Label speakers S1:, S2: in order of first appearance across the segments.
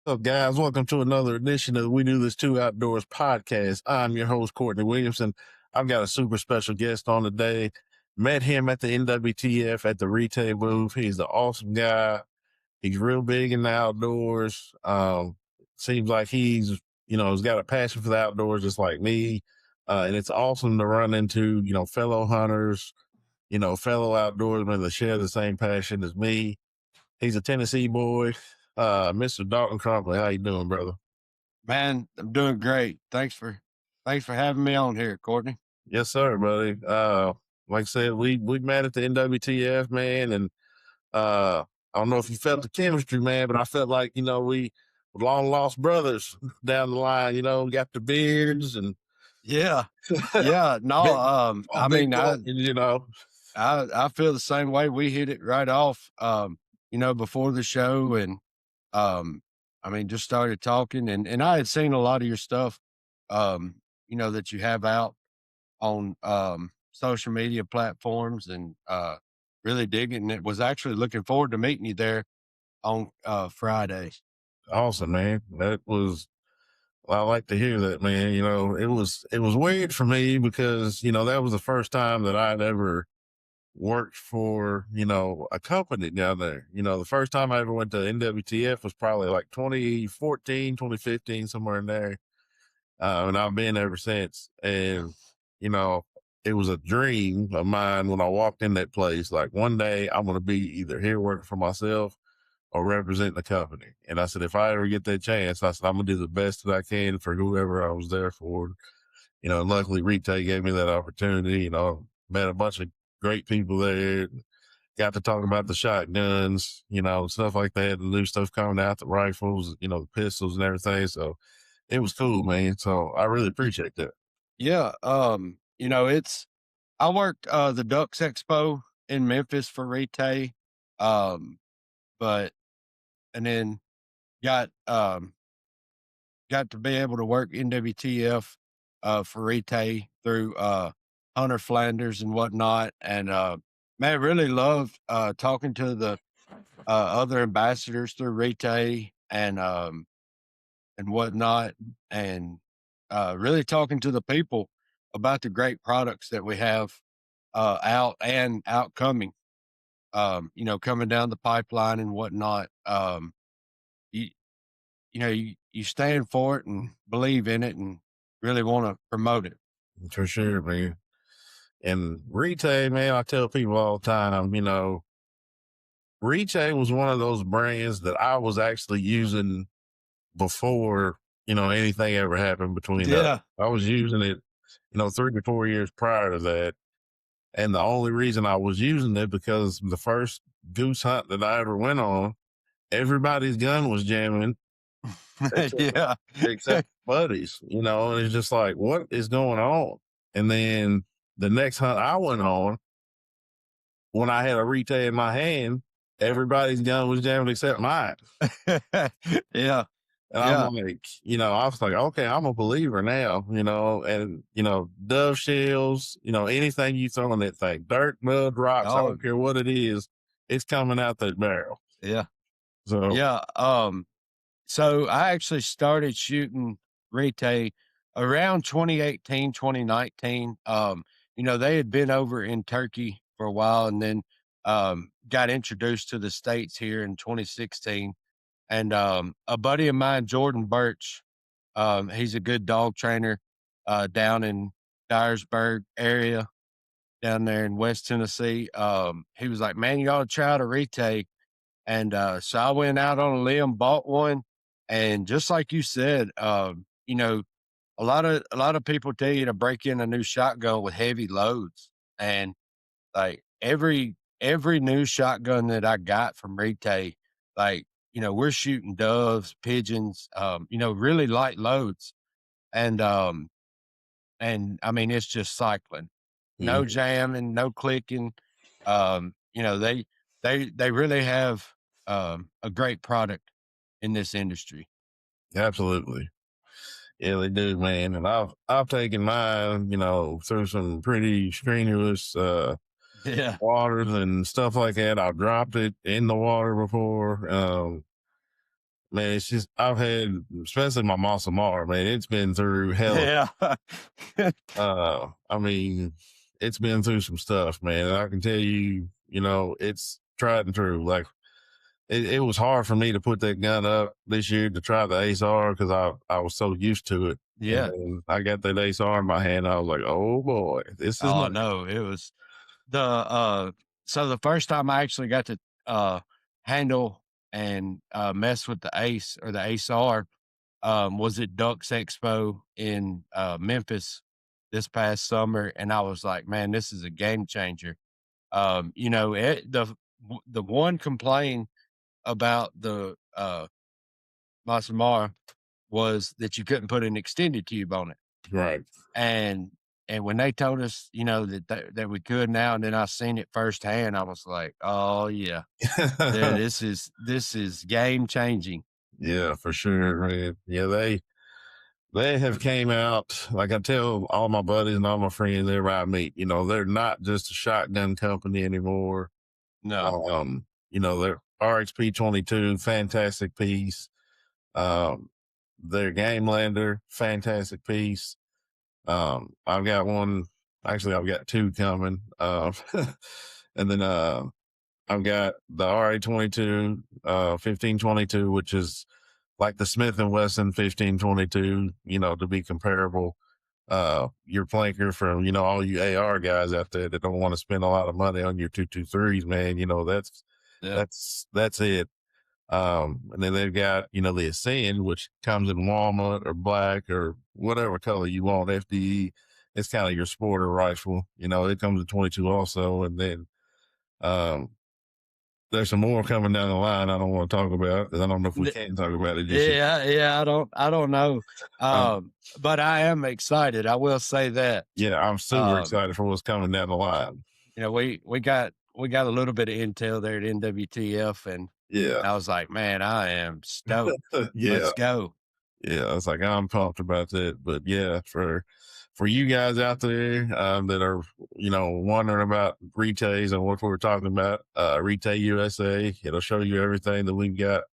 S1: What's up, guys? Welcome to another edition of We Do This Too Outdoors podcast. I'm your host, Courtney Williamson. I've got a super special guest on today. Met him at the NWTF at the retail booth. He's an awesome guy. He's real big in the outdoors. Seems like he's got a passion for the outdoors just like me. And it's awesome to run into, fellow hunters, fellow outdoorsmen that share the same passion as me. He's a Tennessee boy. Mr. Dalton Crumley, how you doing, brother?
S2: Man, I'm doing great. Thanks for having me on here, Courtney.
S1: Yes, sir, buddy. Like I said, we met at the NWTF, man, and I don't know if you felt the chemistry, man, but I felt like we were long lost brothers down the line. Got the beards and
S2: yeah. No, I mean, I feel the same way. We hit it right off, before the show, and just started talking, and I had seen a lot of your stuff, that you have out on social media platforms, and really digging it. Was actually looking forward to meeting you there on Friday.
S1: Awesome, man. I like to hear that, man. It was weird for me because, that was the first time that I'd ever worked for, a company down there. The first time I ever went to NWTF was probably like 2014, 2015, somewhere in there. And I've been ever since. And, it was a dream of mine when I walked in that place. Like, one day I'm going to be either here working for myself or representing the company. And I said, if I ever get that chance, I said, I'm going to do the best that I can for whoever I was there for. And luckily Retail gave me that opportunity. Met a bunch of great people there, got to talk about the shotguns, stuff like that, the new stuff coming out, the rifles, the pistols and everything. So it was cool, man. So I really appreciate that.
S2: Yeah. I worked the Ducks Expo in Memphis for Retail, and then got to be able to work NWTF for Retail through Hunter Flanders and whatnot. And man, really loved talking to the other ambassadors through Retail and whatnot, and really talking to the people about the great products that we have out and outcoming, coming down the pipeline and whatnot. You stand for it and believe in it and really want to promote it.
S1: For sure, man. And Retail, man, I tell people all the time, Retail was one of those brands that I was actually using before, anything ever happened between us. I was using it, 3 to 4 years prior to that. And the only reason I was using it because the first goose hunt that I ever went on, everybody's gun was jamming. Except buddies, and it's just like, what is going on? And then the next hunt I went on, when I had a Retail in my hand, everybody's gun was jamming except mine.
S2: Yeah.
S1: And I'm like, I was like, okay, I'm a believer now, and, dove shells, anything you throw in that thing, dirt, mud, rocks, I don't care what it is, it's coming out that barrel.
S2: Yeah.
S1: So,
S2: yeah. So I actually started shooting Retail around 2018, 2019. They had been over in Turkey for a while, and then got introduced to the States here in 2016. And a buddy of mine, Jordan Birch, he's a good dog trainer down in Dyersburg area down there in West Tennessee. He was like, man, you ought to try out a Retail. And so I went out on a limb, bought one. And just like you said, a lot of people tell you to break in a new shotgun with heavy loads. And like every new shotgun that I got from Retail, like, we're shooting doves, pigeons, really light loads. And I mean, it's just cycling, no jamming, no clicking. They really have a great product in this industry.
S1: Absolutely. Yeah, they do, man. And I've taken mine, through some pretty strenuous waters and stuff like that. I've dropped it in the water before. man, it's just I've had, especially my Masa Mar, man, it's been through hell.
S2: Yeah.
S1: I mean, it's been through some stuff, man. And I can tell you, it's tried and true. Like it was hard for me to put that gun up this year to try the Ace R because I was so used to it. And
S2: Yeah.
S1: then I got that Ace R in my hand. I was like, oh boy, this is
S2: Oh,
S1: my
S2: no, it was so the first time I actually got to, handle and, mess with the Ace or the Ace R, was at Ducks Expo in, Memphis this past summer, and I was like, "Man, this is a game changer." The one complaint about the, Masamara was that you couldn't put an extended tube on it.
S1: right.
S2: And when they told us, that we could now, and then I seen it firsthand, I was like, "Oh, yeah. Yeah, this is game changing."
S1: Yeah, for sure, man. Yeah, they have came out, like I tell all my buddies and all my friends everywhere I meet, they're not just a shotgun company anymore.
S2: No.
S1: They're RXP 22, fantastic piece. Um, their Game Lander, fantastic piece. I've got one, actually I've got two coming. And then I've got the RA22, 1522, which is like the Smith and Wesson 1522, to be comparable. Your flanker from, all you AR guys out there that don't want to spend a lot of money on your 223s, man,
S2: Yeah.
S1: that's it. And then they've got, the Ascend, which comes in walnut or black or whatever color you want, FDE. It's kind of your sporter rifle, it comes in 22 also. And then, um, there's some more coming down the line I don't want to talk about because I don't know if we
S2: N
S1: can talk about it just yet.
S2: Yeah, yeah, I don't know,
S1: Um,
S2: but I am excited, I will say that.
S1: yeah, I'm super
S2: Um,
S1: excited for what's coming down the line.
S2: we got a little bit of intel there at NWTF, and
S1: Yeah.
S2: I was like, "Man, I am stoked.
S1: Yeah.
S2: Let's go."
S1: Yeah. It's like, I'm pumped about that. But yeah, for you guys out there that are, wondering about retails and what we're talking about, Retail USA, it'll show you everything that we've got,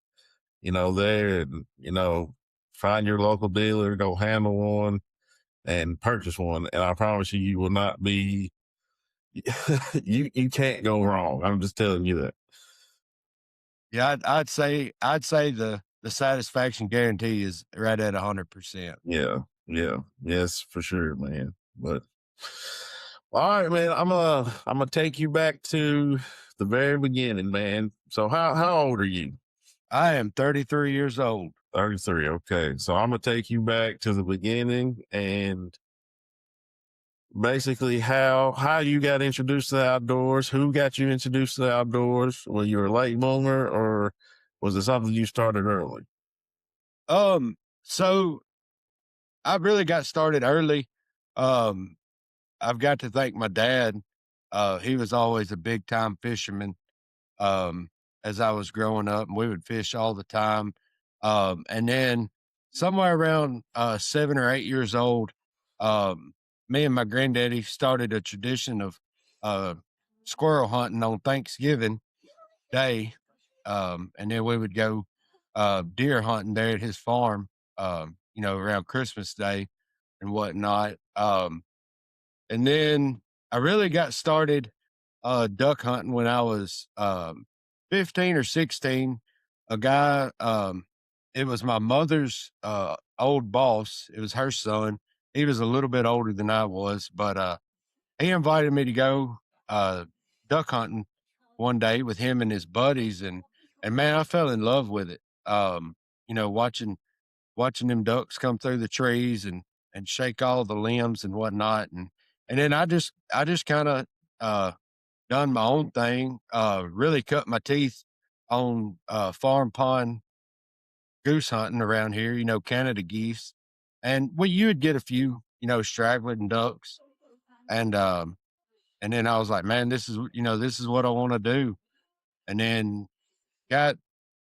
S1: there and, find your local dealer, go handle one and purchase one. And I promise you, you will not be, you can't go wrong. I'm just telling you that.
S2: Yeah, I'd say the satisfaction guarantee is right at 100%.
S1: Yeah. Yeah. Yes, for sure, man. But all right, man. I'm gonna take you back to the very beginning, man. So how old are you?
S2: I am 33 years old.
S1: 33. Okay. So I'm gonna take you back to the beginning and basically how you got introduced to the outdoors, who got you introduced to the outdoors? Were you a late bloomer or was it something you started early?
S2: So I really got started early. Um, I've got to thank my dad. He was always a big time fisherman. Um, as I was growing up, and we would fish all the time. And then somewhere around 7 or 8 years old, um, me and my granddaddy started a tradition of uh, squirrel hunting on Thanksgiving Day. And then we would go deer hunting there at his farm, around Christmas Day and whatnot. And then I really got started duck hunting when I was 15 or 16. A guy, it was my mother's old boss. It was her son. He was a little bit older than I was, but he invited me to go duck hunting one day with him and his buddies, and man, I fell in love with it. Watching them ducks come through the trees and shake all the limbs and whatnot, and then I just kind of done my own thing. Really cut my teeth on farm pond goose hunting around here. Canada geese, and you would get a few, straggling ducks, and then I was like, man, this is what I want to do, and then got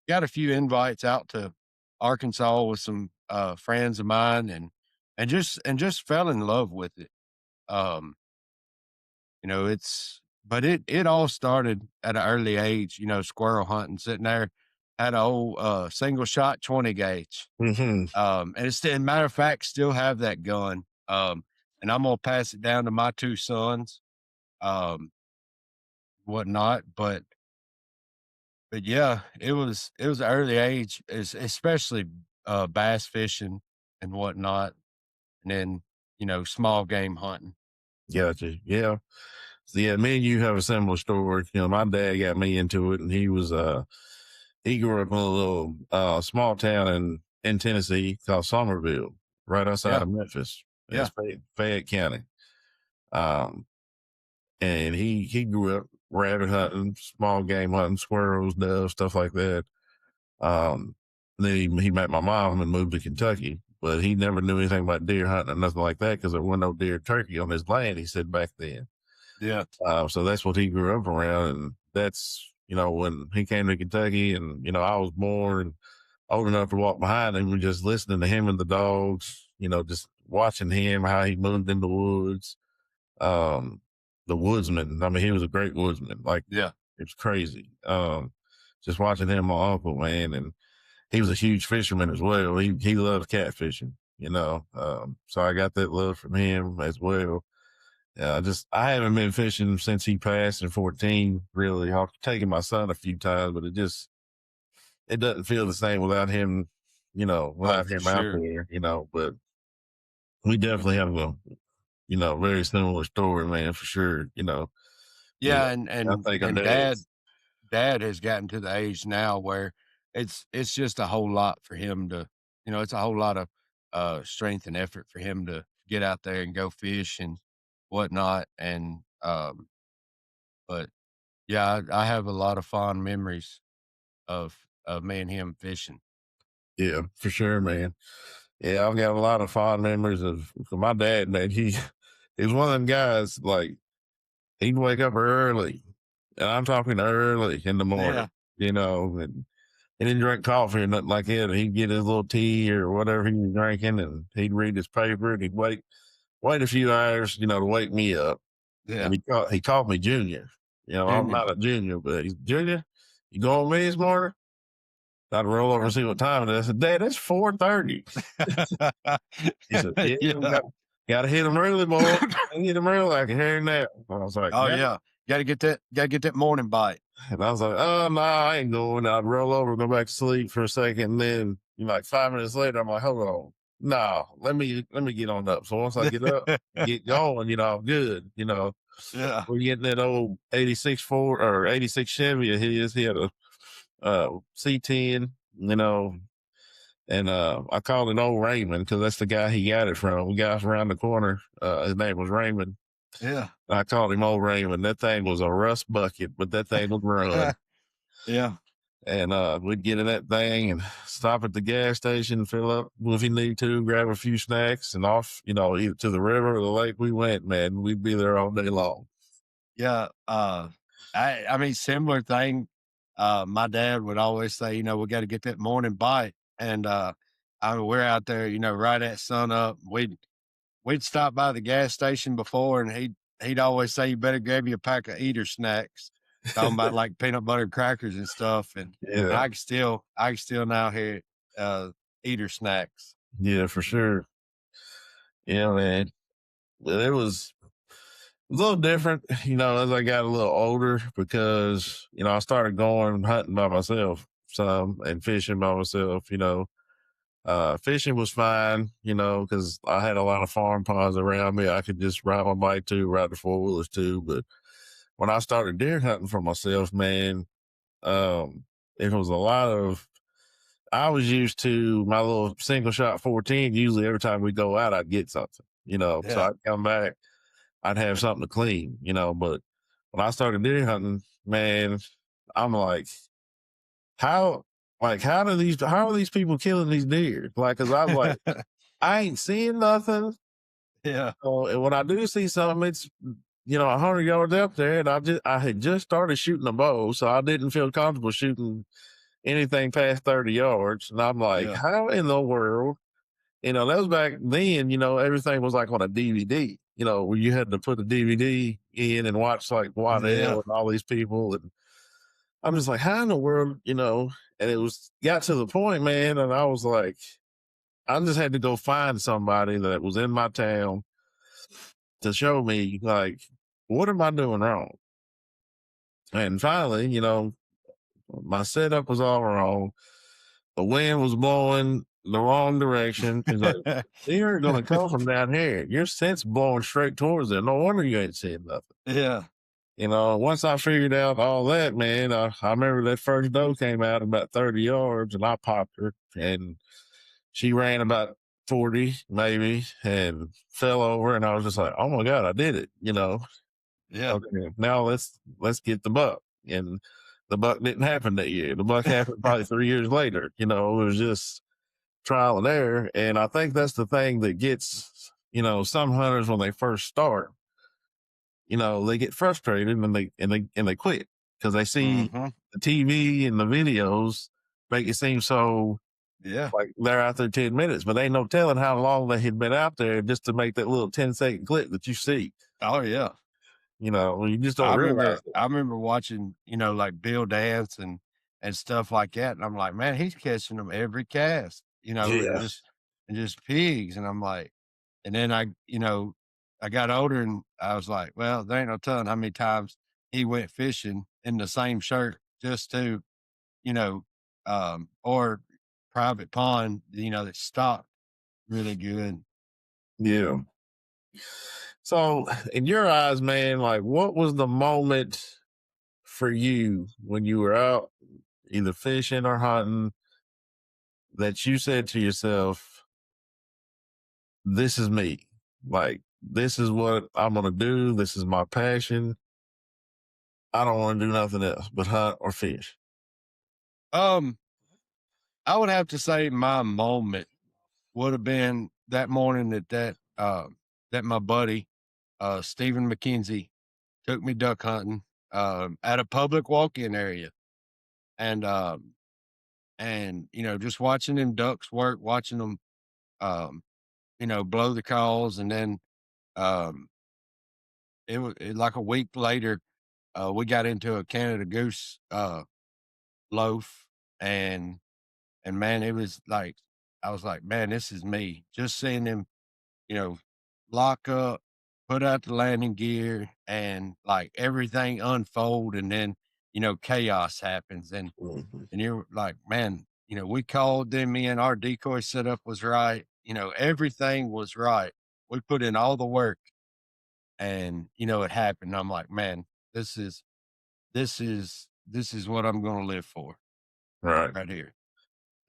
S2: got a few invites out to Arkansas with some friends of mine, and just fell in love with it. Um, it's but it all started at an early age, squirrel hunting, sitting there had a old, single shot 20 gauge.
S1: Hmm.
S2: And it's still, matter of fact, still have that gun. And I'm gonna pass it down to my 2 sons, um, whatnot, but yeah, it was an early age, especially, bass fishing and whatnot, and then, small game hunting.
S1: Gotcha. Yeah. So yeah, me and you have a similar story. My dad got me into it, and he grew up in a little small town in Tennessee called Somerville, right outside
S2: Yeah,
S1: of Memphis. It's
S2: yeah,
S1: Fayette County. Um, and he grew up rabbit hunting, small game hunting, squirrels, doves, stuff like that. Um, then he met my mom and moved to Kentucky, but he never knew anything about deer hunting or nothing like that because there wasn't no deer or turkey on his land. He said back then.
S2: yeah,
S1: So that's what he grew up around, and that's when he came to Kentucky, and I was born old enough to walk behind him and just listening to him and the dogs. Just watching him how he moved in the woods. Um, the woodsman. I mean, he was a great woodsman. Like
S2: yeah,
S1: it's crazy. Just watching him, my uncle, man, and he was a huge fisherman as well. He loved catfishing. So I got that love from him as well. I haven't been fishing since he passed in 14. Really, I've taken my son a few times, but it doesn't feel the same without him.
S2: oh,
S1: Without
S2: for
S1: him out
S2: sure.
S1: there. But we definitely have a very similar story, man, for sure. But
S2: Yeah, and
S1: I
S2: and
S1: think our
S2: and
S1: dads.
S2: dad has gotten to the age now where it's just a whole lot for him to, it's a whole lot of, strength and effort for him to get out there and go fish and whatnot, and, but yeah, I have a lot of fond memories of me and him fishing.
S1: Yeah, for sure, man. Yeah, I've got a lot of fond memories of my dad, man. He was one of them guys, like, he'd wake up early, and I'm talking early in the morning,
S2: Yeah,
S1: and he didn't drink coffee or nothing like that. He'd get his little tea or whatever he was drinking, and he'd read his paper, and he'd wait a few hours, to wake me up. And
S2: yeah.
S1: he called me Junior. I'm
S2: Junior.
S1: not a junior, but he's Junior. You going with me this morning? I'd roll over and see what time it is. I said, Dad, it's 4:30. He said, yeah, we
S2: Yeah.
S1: got to hit him early, boy. Hit him early. I can hear him now. I was like,
S2: Oh,
S1: yeah.
S2: yeah. Gotta get that morning bite.
S1: And I was like, oh, no, I ain't going. I'd roll over, go back to sleep for a second. And then, like 5 minutes later, I'm like, hold on. No, let me get on up. So once I get up, get going, I'm good.
S2: Yeah,
S1: We're getting that old 86 Ford or 86 Chevy of his. He had a C10, and I called it old Raymond because that's the guy he got it from. The guy around the corner, his name was Raymond.
S2: yeah.
S1: I called him old Raymond. That thing was a rust bucket, but that thing would run.
S2: Yeah,
S1: And we'd get in that thing and stop at the gas station, fill up if you need to, grab a few snacks, and off, either to the river or the lake we went, man. We'd be there all day long.
S2: yeah, I mean, similar thing, my dad would always say, "We gotta get that morning bite," and, we're out there, right at sunup. We'd stop by the gas station before, and he'd always say, "You better grab you a pack of eater snacks," talking about, like, peanut butter crackers and stuff, and
S1: Yeah.
S2: I can still now hear, eater snacks.
S1: Yeah, for sure. Yeah, man. But it was a little different, as I got a little older because, I started going hunting by myself some and fishing by myself, fishing was fine, because I had a lot of farm ponds around me. I could just ride my bike to, ride the four wheelers too. But when I started deer hunting for myself, man, it was a lot of, I was used to my little single shot 14. Usually every time we go out, I'd get something, so
S2: Yeah.
S1: I'd come back, I'd have something to clean, but when I started deer hunting, man, I'm like, how, how are these people killing these deer? Like, cause I'm like, I ain't seeing nothing.
S2: Yeah,
S1: And when I do see something, it's, 100 yards up there, and I had just started shooting a bow. So I didn't feel comfortable shooting anything past 30 yards. And I'm like,
S2: yeah,
S1: how in the world, that was back then, everything was like on a DVD, where you had to put a DVD in and watch like
S2: yeah,
S1: Waddell and all these people. I'm just like, how in the world, you know? And it was got to the point, man, and I was like, I just had to go find somebody that was in my town to show me, like, what am I doing wrong? And finally, you know, my setup was all wrong. The wind was blowing the wrong direction. He's like, you're going to come from down here. Your scent's blowing straight towards it. No wonder you ain't seeing nothing.
S2: Yeah.
S1: You know, once I figured out all that, man, I remember that first doe came out about 30 yards and I popped her and she ran about 40 maybe and fell over. And I was just like, oh my God, I did it. You know,
S2: Yeah.
S1: okay, now let's get the buck. And the buck didn't happen that year. The buck happened probably 3 years later. You know, it was just trial and error. And I think that's the thing that gets, you know, some hunters when they first start, you know, they get frustrated and they quit because they see
S2: Hmm.
S1: the TV and the videos make it seem so
S2: Yeah.
S1: like they're out there 10 minutes, but ain't no telling how long they had been out there just to make that little 10-second clip that you see.
S2: Oh yeah.
S1: You know, you just don't
S2: I
S1: realize
S2: remember
S1: it.
S2: I remember watching, like Bill Dance and stuff like that. And I'm like, man, he's catching them every cast, and
S1: Yeah.
S2: just pigs. And I'm like, and then I got older and I was like, well, there ain't no telling how many times he went fishing in the same shirt just to, or private pond, that stocked really good.
S1: Yeah. So, in your eyes, man, like what was the moment for you when you were out either fishing or hunting that you said to yourself, this is me? Like, this is what I'm going to do. This is my passion. I don't want to do nothing else but hunt or fish.
S2: Um, I would have to say my moment would have been that morning that my buddy, Stephen McKenzie took me duck hunting, at a public walk-in area. And, just watching them ducks work, watching them, um, blow the calls. And then, um, like a week later, we got into a Canada goose, loaf. And man, it was like, I was like, man, this is me. Just seeing them, you know, lock up, put out the landing gear, and like everything unfold, and then chaos happens, and
S1: Mhm.
S2: you're like, man, we called them in, our decoy setup was right, everything was right. We put in all the work, and it happened. I'm like, man, this is what I'm going to live for
S1: Right.
S2: right here.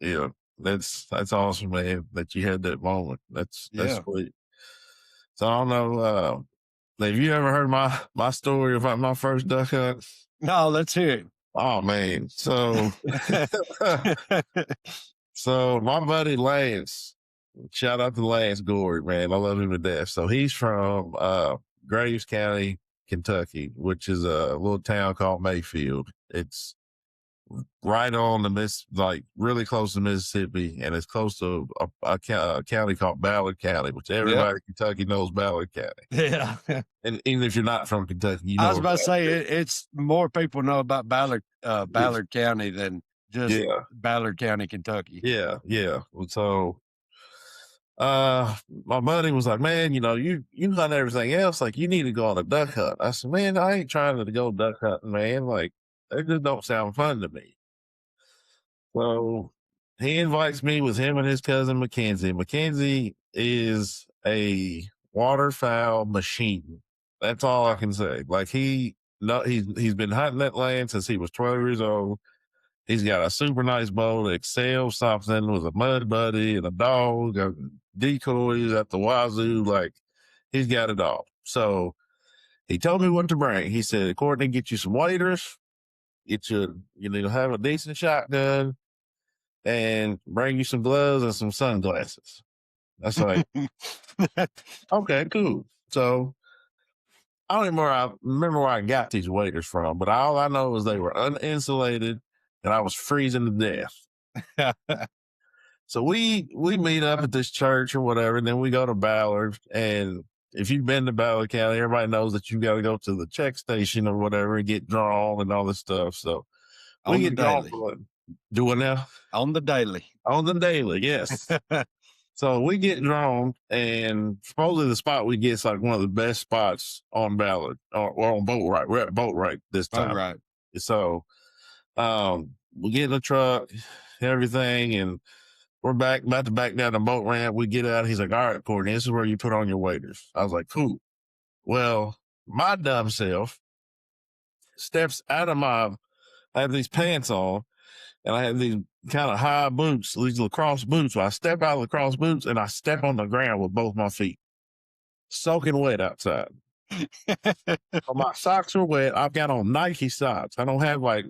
S1: Yeah. That's awesome, man, that you had that moment. That's
S2: Yeah.
S1: sweet. So I don't know, have you ever heard my story about my first duck hunt?
S2: No, let's hear
S1: Oh man. So
S2: it.
S1: so my buddy Lance, shout out to Lance Gord, man. I love him to death. So he's from Graves County, Kentucky, which is a little town called Mayfield. It's right on the like really close to Mississippi, and it's close to a county called Ballard County, which
S2: Yep.
S1: everybody in Kentucky knows Ballard County.
S2: Yeah.
S1: And even if you're not from Kentucky, you
S2: I
S1: know
S2: was about to
S1: about
S2: say
S1: it.
S2: it's more people know about
S1: Yeah,
S2: Ballard County than just
S1: yeah,
S2: Ballard County, Kentucky.
S1: yeah, yeah. So my buddy was like, man, you know, you hunt everything else, like you need to go on a duck hunt. I said, man, I ain't trying to go duck hunting, man. Like it just don't sound fun to me. So he invites me with him and his cousin Mackenzie. Mackenzie is a waterfowl machine. That's all I can say. Like he's been hunting that land since he was 12 years old. He's got a super nice bow that excels something with a mud buddy and a dog, decoys at the wazoo. Like he's got it all. So he told me what to bring. He said, Courtney, get you some waders, you need to have a decent shotgun, and bring you some gloves and some sunglasses. That's like, okay, cool. So I don't remember where I got these waders from, but all I know is they were uninsulated and I was freezing to death. So we meet up at this church or whatever, and then we go to Ballard. And if you've been to Ballard County, everybody knows that you got to go to the check station or whatever and get drawn and all this stuff. So We
S2: On the
S1: get drawn
S2: daily.
S1: for like, doing now
S2: On the daily.
S1: on the daily, yes. So we get drawn, and supposedly the spot we get is like one of the best spots on Ballard or on Boat Right. We're at Boat Right this
S2: Oh,
S1: time.
S2: right.
S1: So we get in the truck, everything, and we're about to back down the boat ramp. We get out. He's like, all right, Courtney, this is where you put on your waders. I was like, cool. Well, my dumb self steps out of I have these pants on, and I have these kind of high boots, these lacrosse boots. So I step out of lacrosse boots and I step on the ground with both my feet, soaking wet outside. So my socks are wet. I've got on Nike socks. I don't have like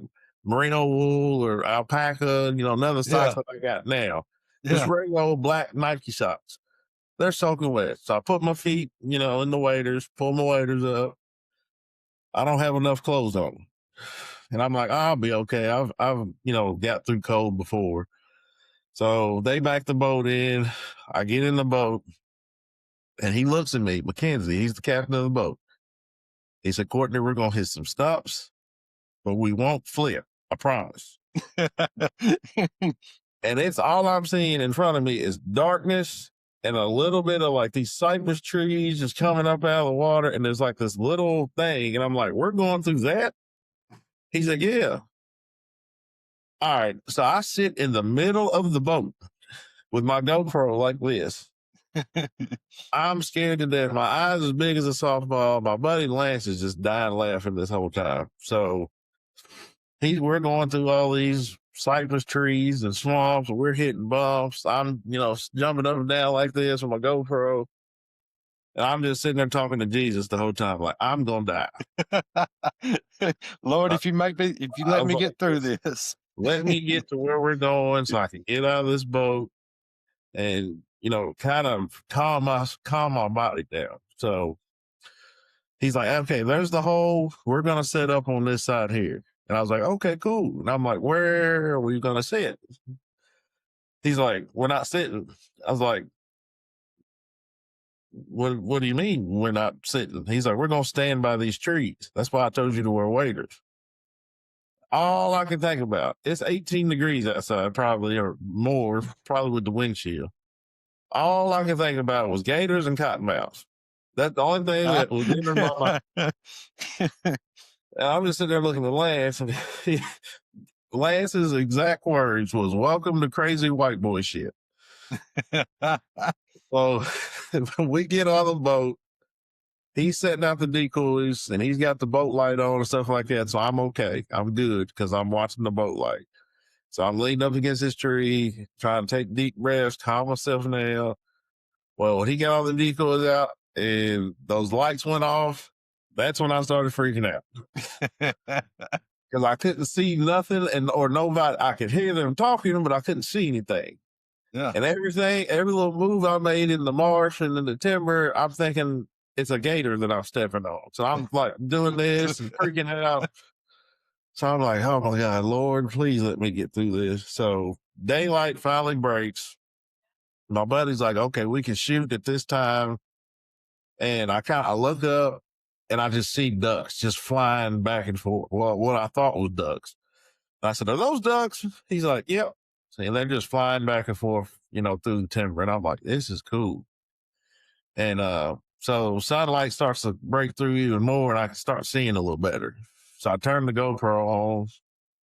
S1: merino wool or alpaca, none of the socks that I got now. Just regular old black Nike socks. They're soaking wet. So I put my feet, in the waders, pull my waders up. I don't have enough clothes on. And I'm like, I'll be okay. I've got through cold before. So they back the boat in. I get in the boat, and he looks at me, Mackenzie, he's the captain of the boat. He said, Courtney, we're going to hit some stops, but we won't flip. I promise. And it's all I'm seeing in front of me is darkness and a little bit of like these cypress trees just coming up out of the water. And there's like this little thing. And I'm like, we're going through that? He's like, yeah. All right. So I sit in the middle of the boat with my GoPro like this. I'm scared to death. My eyes as big as a softball. My buddy Lance is just dying laughing this whole time. So we're going through all these cypress trees and swamps, and we're hitting bumps. I'm, jumping up and down like this with my GoPro. And I'm just sitting there talking to Jesus the whole time, like, I'm gonna die.
S2: Lord, if you let me get through this.
S1: Let me get to where we're going so I can get out of this boat and, kind of calm my body down. So he's like, okay, there's the hole. We're gonna set up on this side here. And I was like, okay, cool. And I'm like, where are we gonna sit? He's like, we're not sitting. I was like, what do you mean we're not sitting? He's like, we're gonna stand by these trees. That's why I told you to wear waders. All I can think about, it's 18 degrees outside, probably, or more, probably with the windshield. All I can think about was gators and cottonmouths. That's the only thing that was in my mind. And I'm just sitting there looking at Lance, and Lance's exact words was, welcome to crazy white boy shit. So we get on the boat. He's setting out the decoys, and he's got the boat light on and stuff like that. So I'm okay. I'm good because I'm watching the boat light. So I'm leaning up against this tree, trying to take deep breaths, calm myself down. Well, when he got all the decoys out and those lights went off, that's when I started freaking out. Because I couldn't see nothing or nobody. I could hear them talking, but I couldn't see anything.
S2: Yeah.
S1: And every little move I made in the marsh and in the timber, I'm thinking it's a gator that I'm stepping on. So I'm like doing this and freaking out. So I'm like, oh my God, Lord, please let me get through this. So daylight finally breaks. My buddy's like, okay, we can shoot at this time. And I look up and I just see ducks just flying back and forth. Well, what I thought was ducks. And I said, are those ducks? He's like, yep. And they're just flying back and forth, through the timber. And I'm like, this is cool. And so sunlight starts to break through even more, and I can start seeing a little better. So I turn the GoPro on,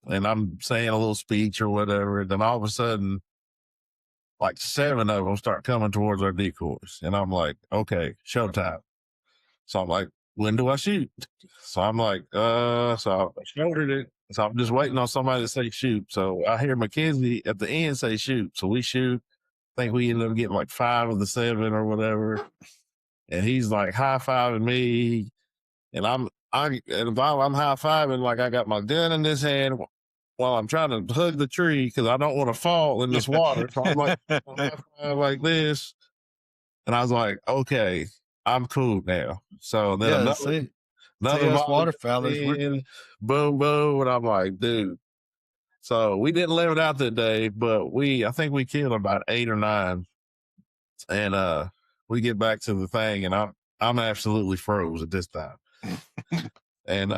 S1: and I'm saying a little speech or whatever. Then all of a sudden, like 7 of them start coming towards our decoys. And I'm like, okay, showtime. So I'm like, when do I shoot? So I'm like, so I shouldered it. So I'm just waiting on somebody to say shoot. So I hear Mackenzie at the end say shoot. So we shoot. I think we ended up getting like 5 of the 7 or whatever. And he's like high-fiving me. And I'm high-fiving, like I got my gun in this hand while I'm trying to hug the tree because I don't want to fall in this water. So I'm like, like this. And I was like, okay, I'm cool now. So then another
S2: waterfowl,
S1: boom, boom. And I'm like, dude. So we didn't live it out that day, but I think we killed about 8 or 9. And we get back to the thing, and I'm absolutely froze at this time. And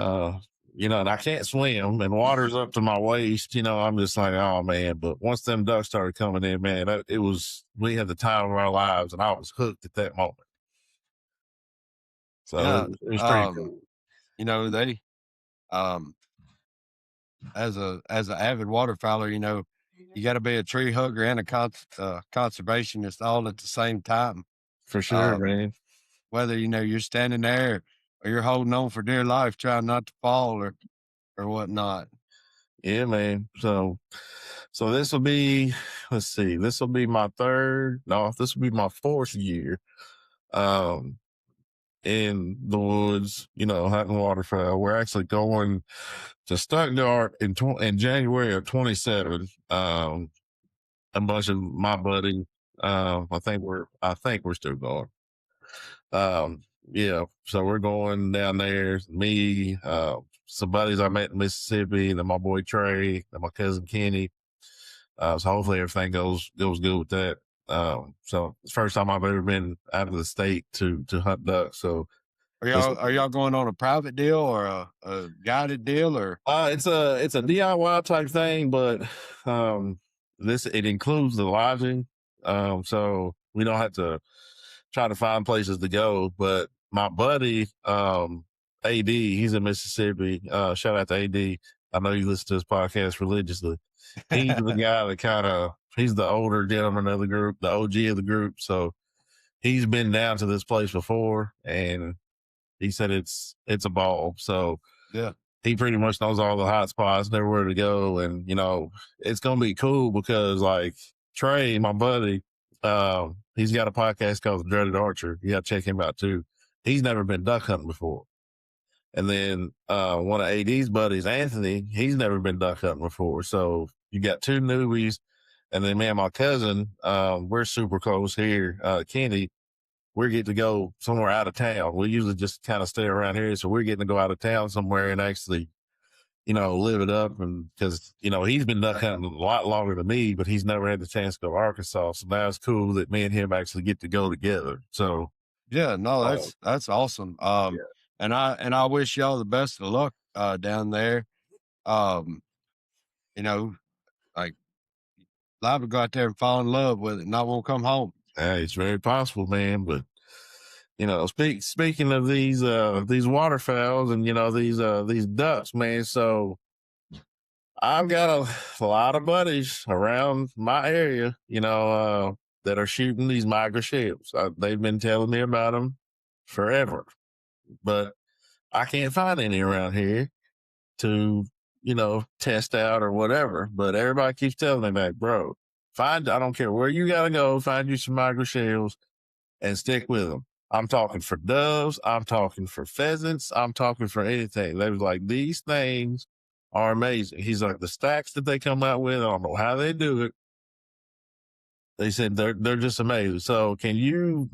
S1: and I can't swim and water's up to my waist, I'm just like, oh man. But once them ducks started coming in, man, we had the time of our lives and I was hooked at that moment. So
S2: Yeah.
S1: it was pretty cool.
S2: They, um, as an avid waterfowler, you got to be a tree hugger and a conservationist all at the same time.
S1: For sure,
S2: Um,
S1: man.
S2: whether you're standing there or you're holding on for dear life, trying not to fall or whatnot.
S1: Yeah, man. So let's see, this will be my this will be my fourth year um in the woods, hunting waterfowl. We're actually going to Stuttgart in January of 27. A bunch of my buddies. I think we're still going. Yeah, so we're going down there. Me, some buddies I met in Mississippi, then my boy Trey, and my cousin Kenny. So hopefully everything goes good with that. So it's the first time I've ever been out of the state to hunt ducks. So this
S2: Are y'all going on a private deal or a guided deal or?
S1: it's a DIY type thing, but it includes the lodging. So we don't have to try to find places to go. But my buddy, AD, he's in Mississippi. Shout out to AD. I know you listen to his podcast religiously. He's the guy that he's the older gentleman of the group, the OG of the group. So he's been down to this place before and he said it's a ball. So
S2: Yeah.
S1: he pretty much knows all the hot spots and everywhere to go. And, it's going to be cool because like Trey, my buddy, he's got a podcast called The Dreaded Archer. You got to check him out too. He's never been duck hunting before. And then, one of AD's buddies, Anthony, he's never been duck hunting before. So you got two newbies. And then me and my cousin, we're super close here. Kenny, we're getting to go somewhere out of town. We usually just kind of stay around here. So we're getting to go out of town somewhere and actually, live it up. And because, he's been duck hunting a lot longer than me, but he's never had the chance to go to Arkansas. So now it's cool that me and him actually get to go together. So
S2: yeah, no, that's awesome.
S1: yeah.
S2: And I wish y'all the best of luck, down there. Um, like liable to go out there and fall in love with it and not want to come home.
S1: It's very possible, man. But speaking of these waterfowls and these ducks, man. So I've got a lot of buddies around my area, that are shooting these migra shells. They've been telling me about them forever, but I can't find any around here to test out or whatever. But everybody keeps telling me that, bro. I don't care where you gotta go, find you some migra shells and stick with them. I'm talking for doves. I'm talking for pheasants. I'm talking for anything. They was like, these things are amazing. He's like, the stacks that they come out with, I don't know how they do it. They said they're just amazing. So can you,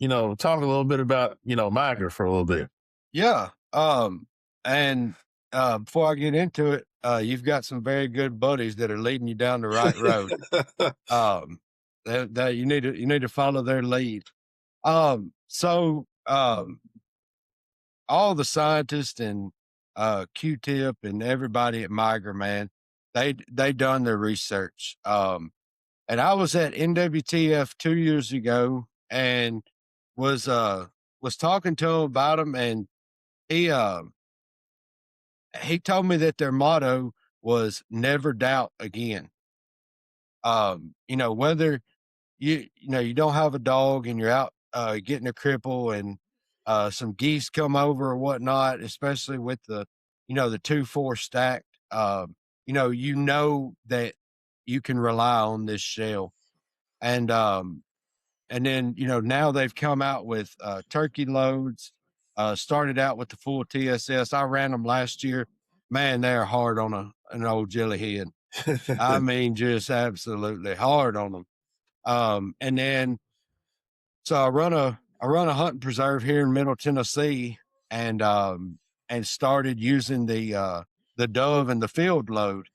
S1: talk a little bit about, migra for a little bit?
S2: Yeah. And before I get into it, you've got some very good buddies that are leading you down the right road. That you need to follow their lead. So all the scientists and Q-Tip and everybody at Migra, man, they done their research. And I was at NWTF 2 years ago and was talking to him about them, and he told me that their motto was never doubt again. Whether you don't have a dog and you're out getting a cripple and some geese come over or whatnot, especially with the 2-4 stacked, that you can rely on this shell. And then now they've come out with turkey loads. Started out with the full TSS. I ran them last year. Man, they're hard on an old jelly head. I mean, just absolutely hard on them. And then so I run a hunting preserve here in Middle Tennessee, and started using the dove and the field load.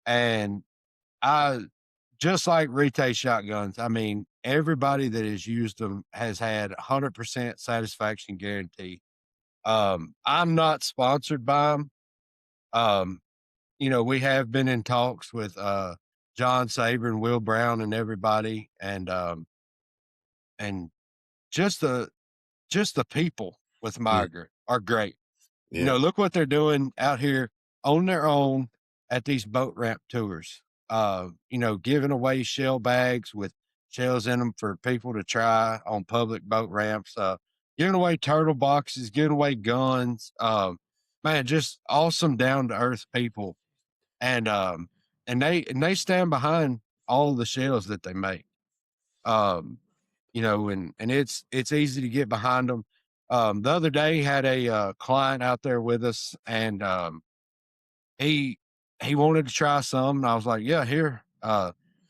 S2: And I just like Rite shotguns. I mean, everybody that has used them has had 100% satisfaction guarantee. I'm not sponsored by them, Um, we have been in talks with John Saber and Will Brown and everybody, and just the just the people with
S1: Yeah.
S2: migrant are great.
S1: Yeah.
S2: Look what they're doing out here on their own at these boat ramp tours. Giving away shell bags with shells in them for people to try on public boat ramps, giving away turtle boxes, giving away guns. Man, just awesome down to earth people. And they stand behind all the shells that they make. Um, and it's easy to get behind them. The other day had a client out there with us, and he he wanted to try some, and I was like, "Yeah, here,"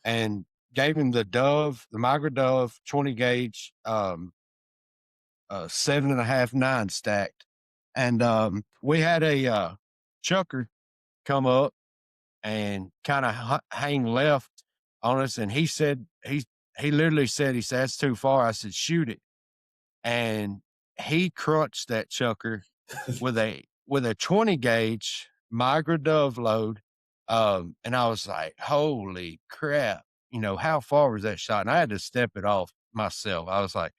S2: and gave him the Migra Dove 20 gauge, 7.5 9 stacked, and we had a chucker come up and kind of hang left on us, and he literally said, "That's too far." I said, "Shoot it," and he crunched that chucker with a 20 gauge Migra Dove load. And I was like, holy crap, how far was that shot? And I had to step it off myself. I was like,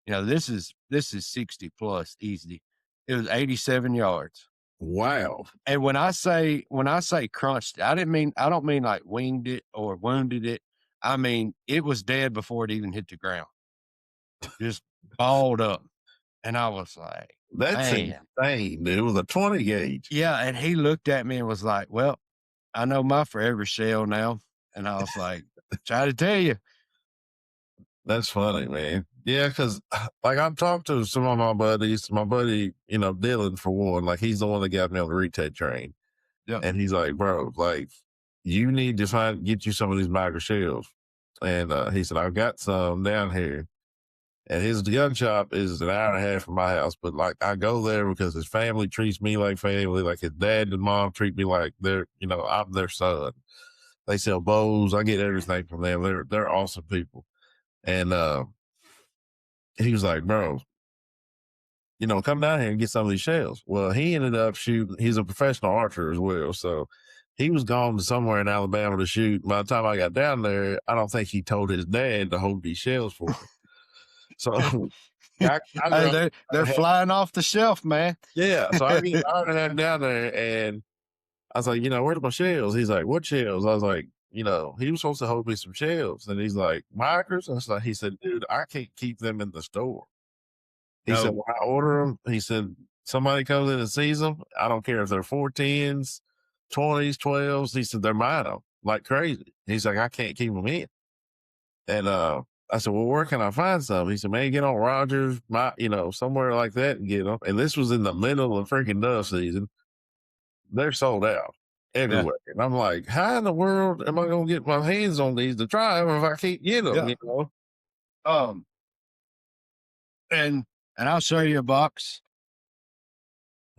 S2: this is 60 plus easy. It was 87 yards.
S1: Wow.
S2: And when I say crunched, I don't mean like winged it or wounded it. I mean, it was dead before it even hit the ground, just balled up. And I was like,
S1: That's
S2: man.
S1: insane. It was a 20 gauge.
S2: Yeah, and he looked at me and was like, "Well, I know my forever shell now." And I was like, "Try to tell you."
S1: That's funny, man. Yeah, because like I've talked to some of my buddies, my buddy, Dylan for one, like he's the one that got me on the retake train.
S2: Yeah,
S1: And he's like, bro, like you need to get you some of these micro shells. And he said, I've got some down here. And his gun shop is an hour and a half from my house, but like I go there because his family treats me like family, like his dad and mom treat me like I'm their son. They sell bows. I get everything from them. They're awesome people. And he was like, bro, come down here and get some of these shells. Well, he ended up shooting. He's a professional archer as well. So he was gone to somewhere in Alabama to shoot. By the time I got down there, I don't think he told his dad to hold these shells for me. So I
S2: hey,
S1: go,
S2: they're flying off the shelf, man.
S1: yeah. So I got down there and I was like, where's my shells? He's like, what shells? I was like, he was supposed to hold me some shells. And he's like, micros? I was like, he said, dude, I can't keep them in the store. He said,
S2: No,
S1: when I order them, he said, somebody comes in and sees them. I don't care if they're 410s, 20s, 12s. He said, they're mine like crazy. He's like, I can't keep them in. And I said, well, where can I find some? He said, man, get on Rogers, somewhere like that and get them. And this was in the middle of freaking dove season. They're sold out
S2: yeah,
S1: everywhere. And I'm like, how in the world am I going to get my hands on these to try them if I can't get them,
S2: yeah. Um, and I'll show you a box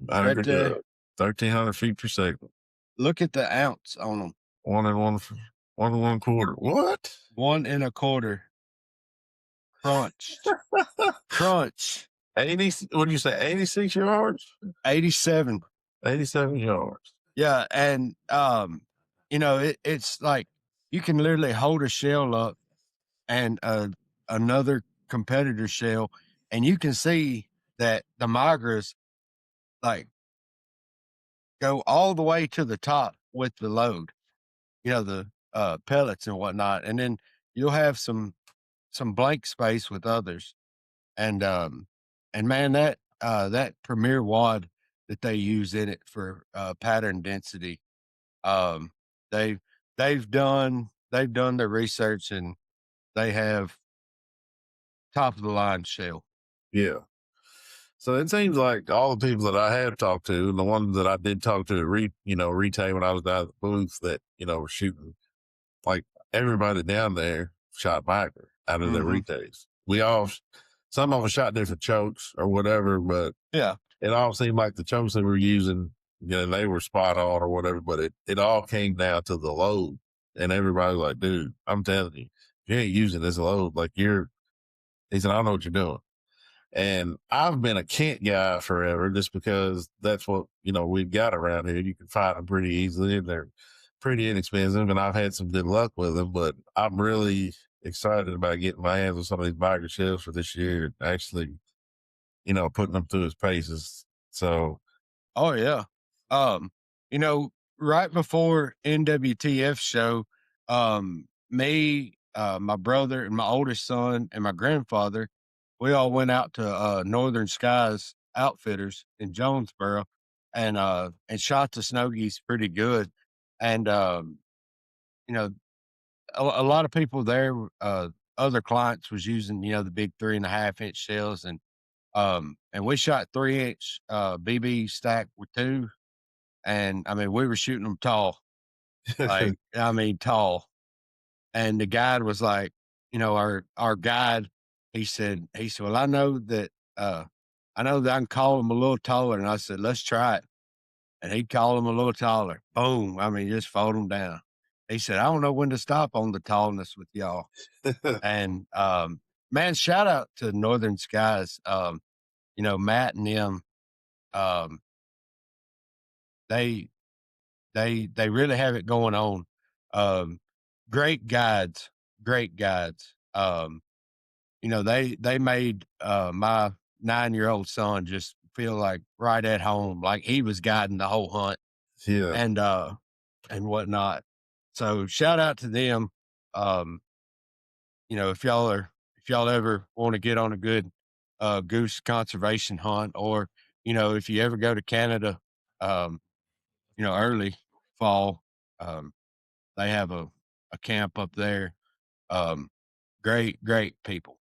S2: right there.
S1: 1,300 feet per second.
S2: Look at the ounce on them.
S1: 1 1/4. What?
S2: 1 1/4 crunched, crunch.
S1: 80, what do you say, 86 yards?
S2: 87.
S1: 87 yards.
S2: Yeah, and it's like you can literally hold a shell up and another competitor shell, and you can see that the migras like go all the way to the top with the load, the pellets and whatnot, and then you'll have some blank space with others, and man, that premier wad that they use in it for pattern density, um, they've they've done their research, and they have top of the line shell.
S1: Yeah. So it seems like all the people that I have talked to, and the ones that I did talk to at retail when I was down at the booth that, were shooting, like everybody down there shot biker out of their
S2: Mhm.
S1: retails. Some of them shot different chokes or whatever, but
S2: Yeah,
S1: it all seemed like the chokes they were using, they were spot on or whatever, but it all came down to the load. And everybody was like, dude, I'm telling you, if you ain't using this load, like he said, I don't know what you're doing. And I've been a Kent guy forever just because that's what, we've got around here. You can find them pretty easily and they're pretty inexpensive. And I've had some good luck with them, but I'm really excited about getting my hands on some of these microchips for this year and actually, putting them through its paces. So,
S2: Oh yeah. You know, right before NWTF show, me, my brother and my oldest son and my grandfather, we all went out to Northern Skies Outfitters in Jonesboro and shot the snow geese pretty good. And you know, a lot of people there, other clients was using, the big 3.5 inch shells and we shot 3 inch BB stack with two. And I mean, we were shooting them tall, like, I mean, tall. And the guide was like, our guide, he said, well, I know that I can call them a little taller. And I said, let's try it. And he'd call them a little taller. Boom. I mean, just fold them down. He said, I don't know when to stop on the tallness with y'all. And, man, shout out to Northern Skies. Matt and them, um, they, they really have it going on. Um, great guides, great guides. They made my 9-year-old son just feel like right at home, like he was guiding the whole hunt
S1: yeah.
S2: and whatnot. So shout out to them. Um, if y'all ever want to get on a good goose conservation hunt, or if you ever go to Canada, um, early fall, um, they have a camp up there. Um, great people.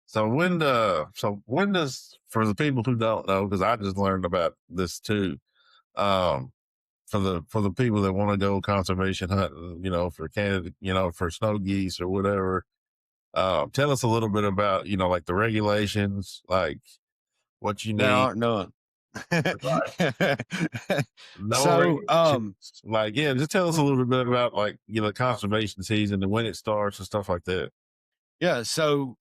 S1: So when does, for the people who don't know, because I just learned about this too, um, for the people that want to go conservation hunting, for Canada, for snow geese or whatever, tell us a little bit about, like the regulations, like what you
S2: There
S1: need.
S2: aren't none.
S1: Right. No
S2: So,
S1: regulations. Like, yeah, just tell us a little bit about, like, conservation season and when it starts and stuff like that.
S2: yeah, so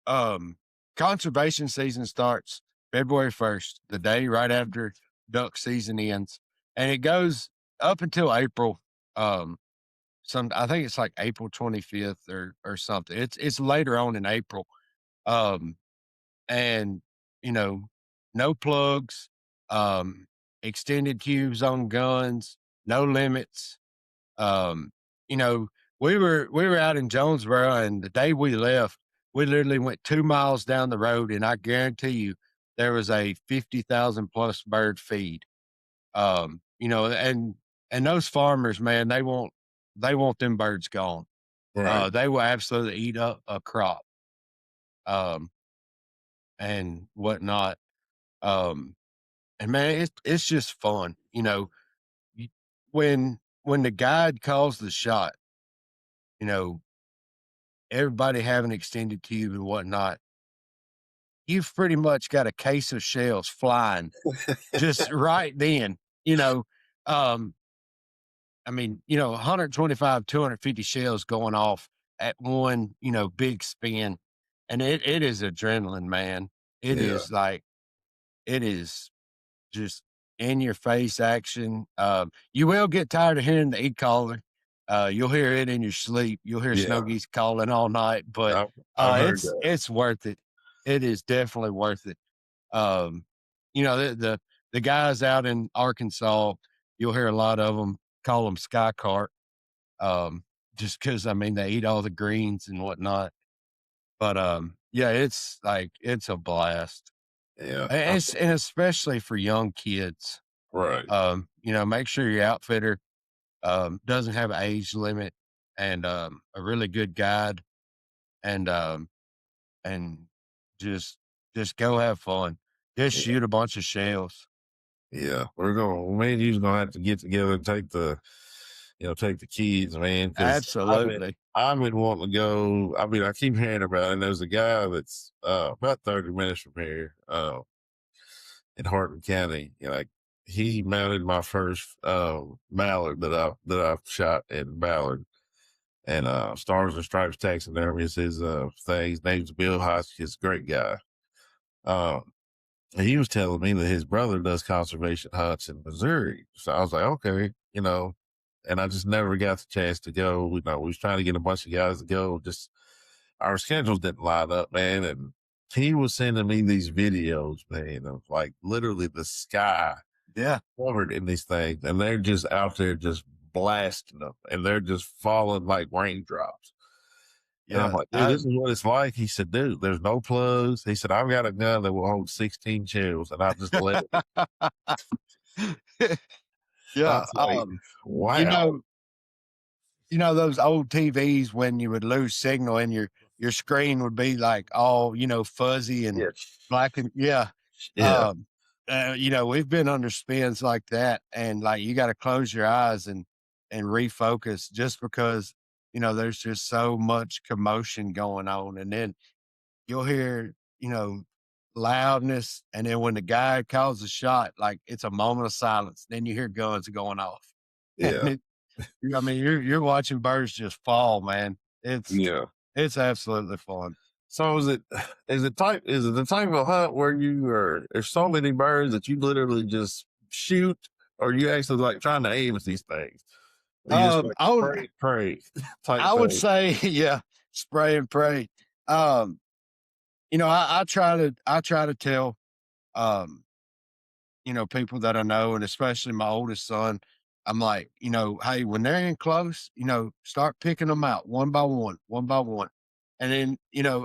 S2: um, conservation season starts February 1st, the day right after duck season ends, and it goes up until April. Um, I think it's like April 25th or something. It's later on in April. Um, and you know, no plugs, um, extended cubes on guns, no limits. Um, you know, we were out in Jonesboro, and the day we left, we literally went 2 miles down the road, and I guarantee you there was a 50,000 plus bird feed. And those farmers, man, they want them birds gone.
S1: Right.
S2: They will absolutely eat up a crop, um, and whatnot. Um, and man, it's just fun. You- when the guide calls the shot, you know, everybody having extended cube and whatnot, you've pretty much got a case of shells flying just right then. You know, um, I mean, 125, 250 shells going off at one, big spin. And it is adrenaline, man. It
S1: Yeah.
S2: is like, it is just in your face action. You will get tired of hearing the caller. You'll hear it in your sleep. You'll hear
S1: Yeah.
S2: snow geese calling all night, but
S1: I've heard
S2: it's
S1: that.
S2: it's worth it. It is definitely worth it. Um, the guys out in Arkansas, you'll hear a lot of them call them sky carp, just because I mean they eat all the greens and whatnot. But yeah, it's like it's a blast.
S1: Yeah.
S2: And especially for young kids.
S1: Right.
S2: Make sure your outfitter doesn't have an age limit and a really good guide and and just just go have fun. Just
S1: Yeah.
S2: shoot a bunch of shells.
S1: Yeah. Me and you's gonna have to get together and take the kids, man, because
S2: Absolutely.
S1: I've been wanting to go. I mean, I keep hearing about it, and there's a guy that's about 30 minutes from here, in Hardin County. Like, he mounted my first mallard that I've shot in Ballard. And Stars and Stripes taxidermy is his thing. His name's Bill Hotchkiss, great guy. Um, he was telling me that his brother does conservation hunts in Missouri. So I was like, okay, and I just never got the chance to go. We was trying to get a bunch of guys to go. Just our schedules didn't line up, man. And he was sending me these videos, man, of like literally the sky
S2: Yeah.
S1: covered in these things, and they're just out there just blasting them, and they're just falling like raindrops. And I'm
S2: Yeah.
S1: like, dude, this is what it's like. He said, dude, there's no plugs. He said, I've got a gun that will hold 16 shells, and I just let it. I
S2: Yeah.
S1: was like,
S2: You
S1: wow.
S2: know, those old TVs when you would lose signal and your screen would be like all, fuzzy and
S1: Yeah.
S2: black and yeah.
S1: Yeah.
S2: Um, we've been under spins like that and like you got to close your eyes and refocus just because, there's just so much commotion going on. And then you'll hear, loudness. And then when the guy calls a shot, like it's a moment of silence. Then you hear guns going off.
S1: Yeah.
S2: I mean, you're watching birds just fall, man.
S1: Yeah.
S2: It's absolutely fun.
S1: So is it the type of hunt where there's so many birds that you literally just shoot, or you actually like trying to aim at these things? Or you just like
S2: I would
S1: pray type
S2: I would
S1: thing?
S2: say, yeah, spray and pray. Um, I try to tell um people that I know, and especially my oldest son, I'm like, hey, when they're in close, start picking them out one by one, one by one. And then,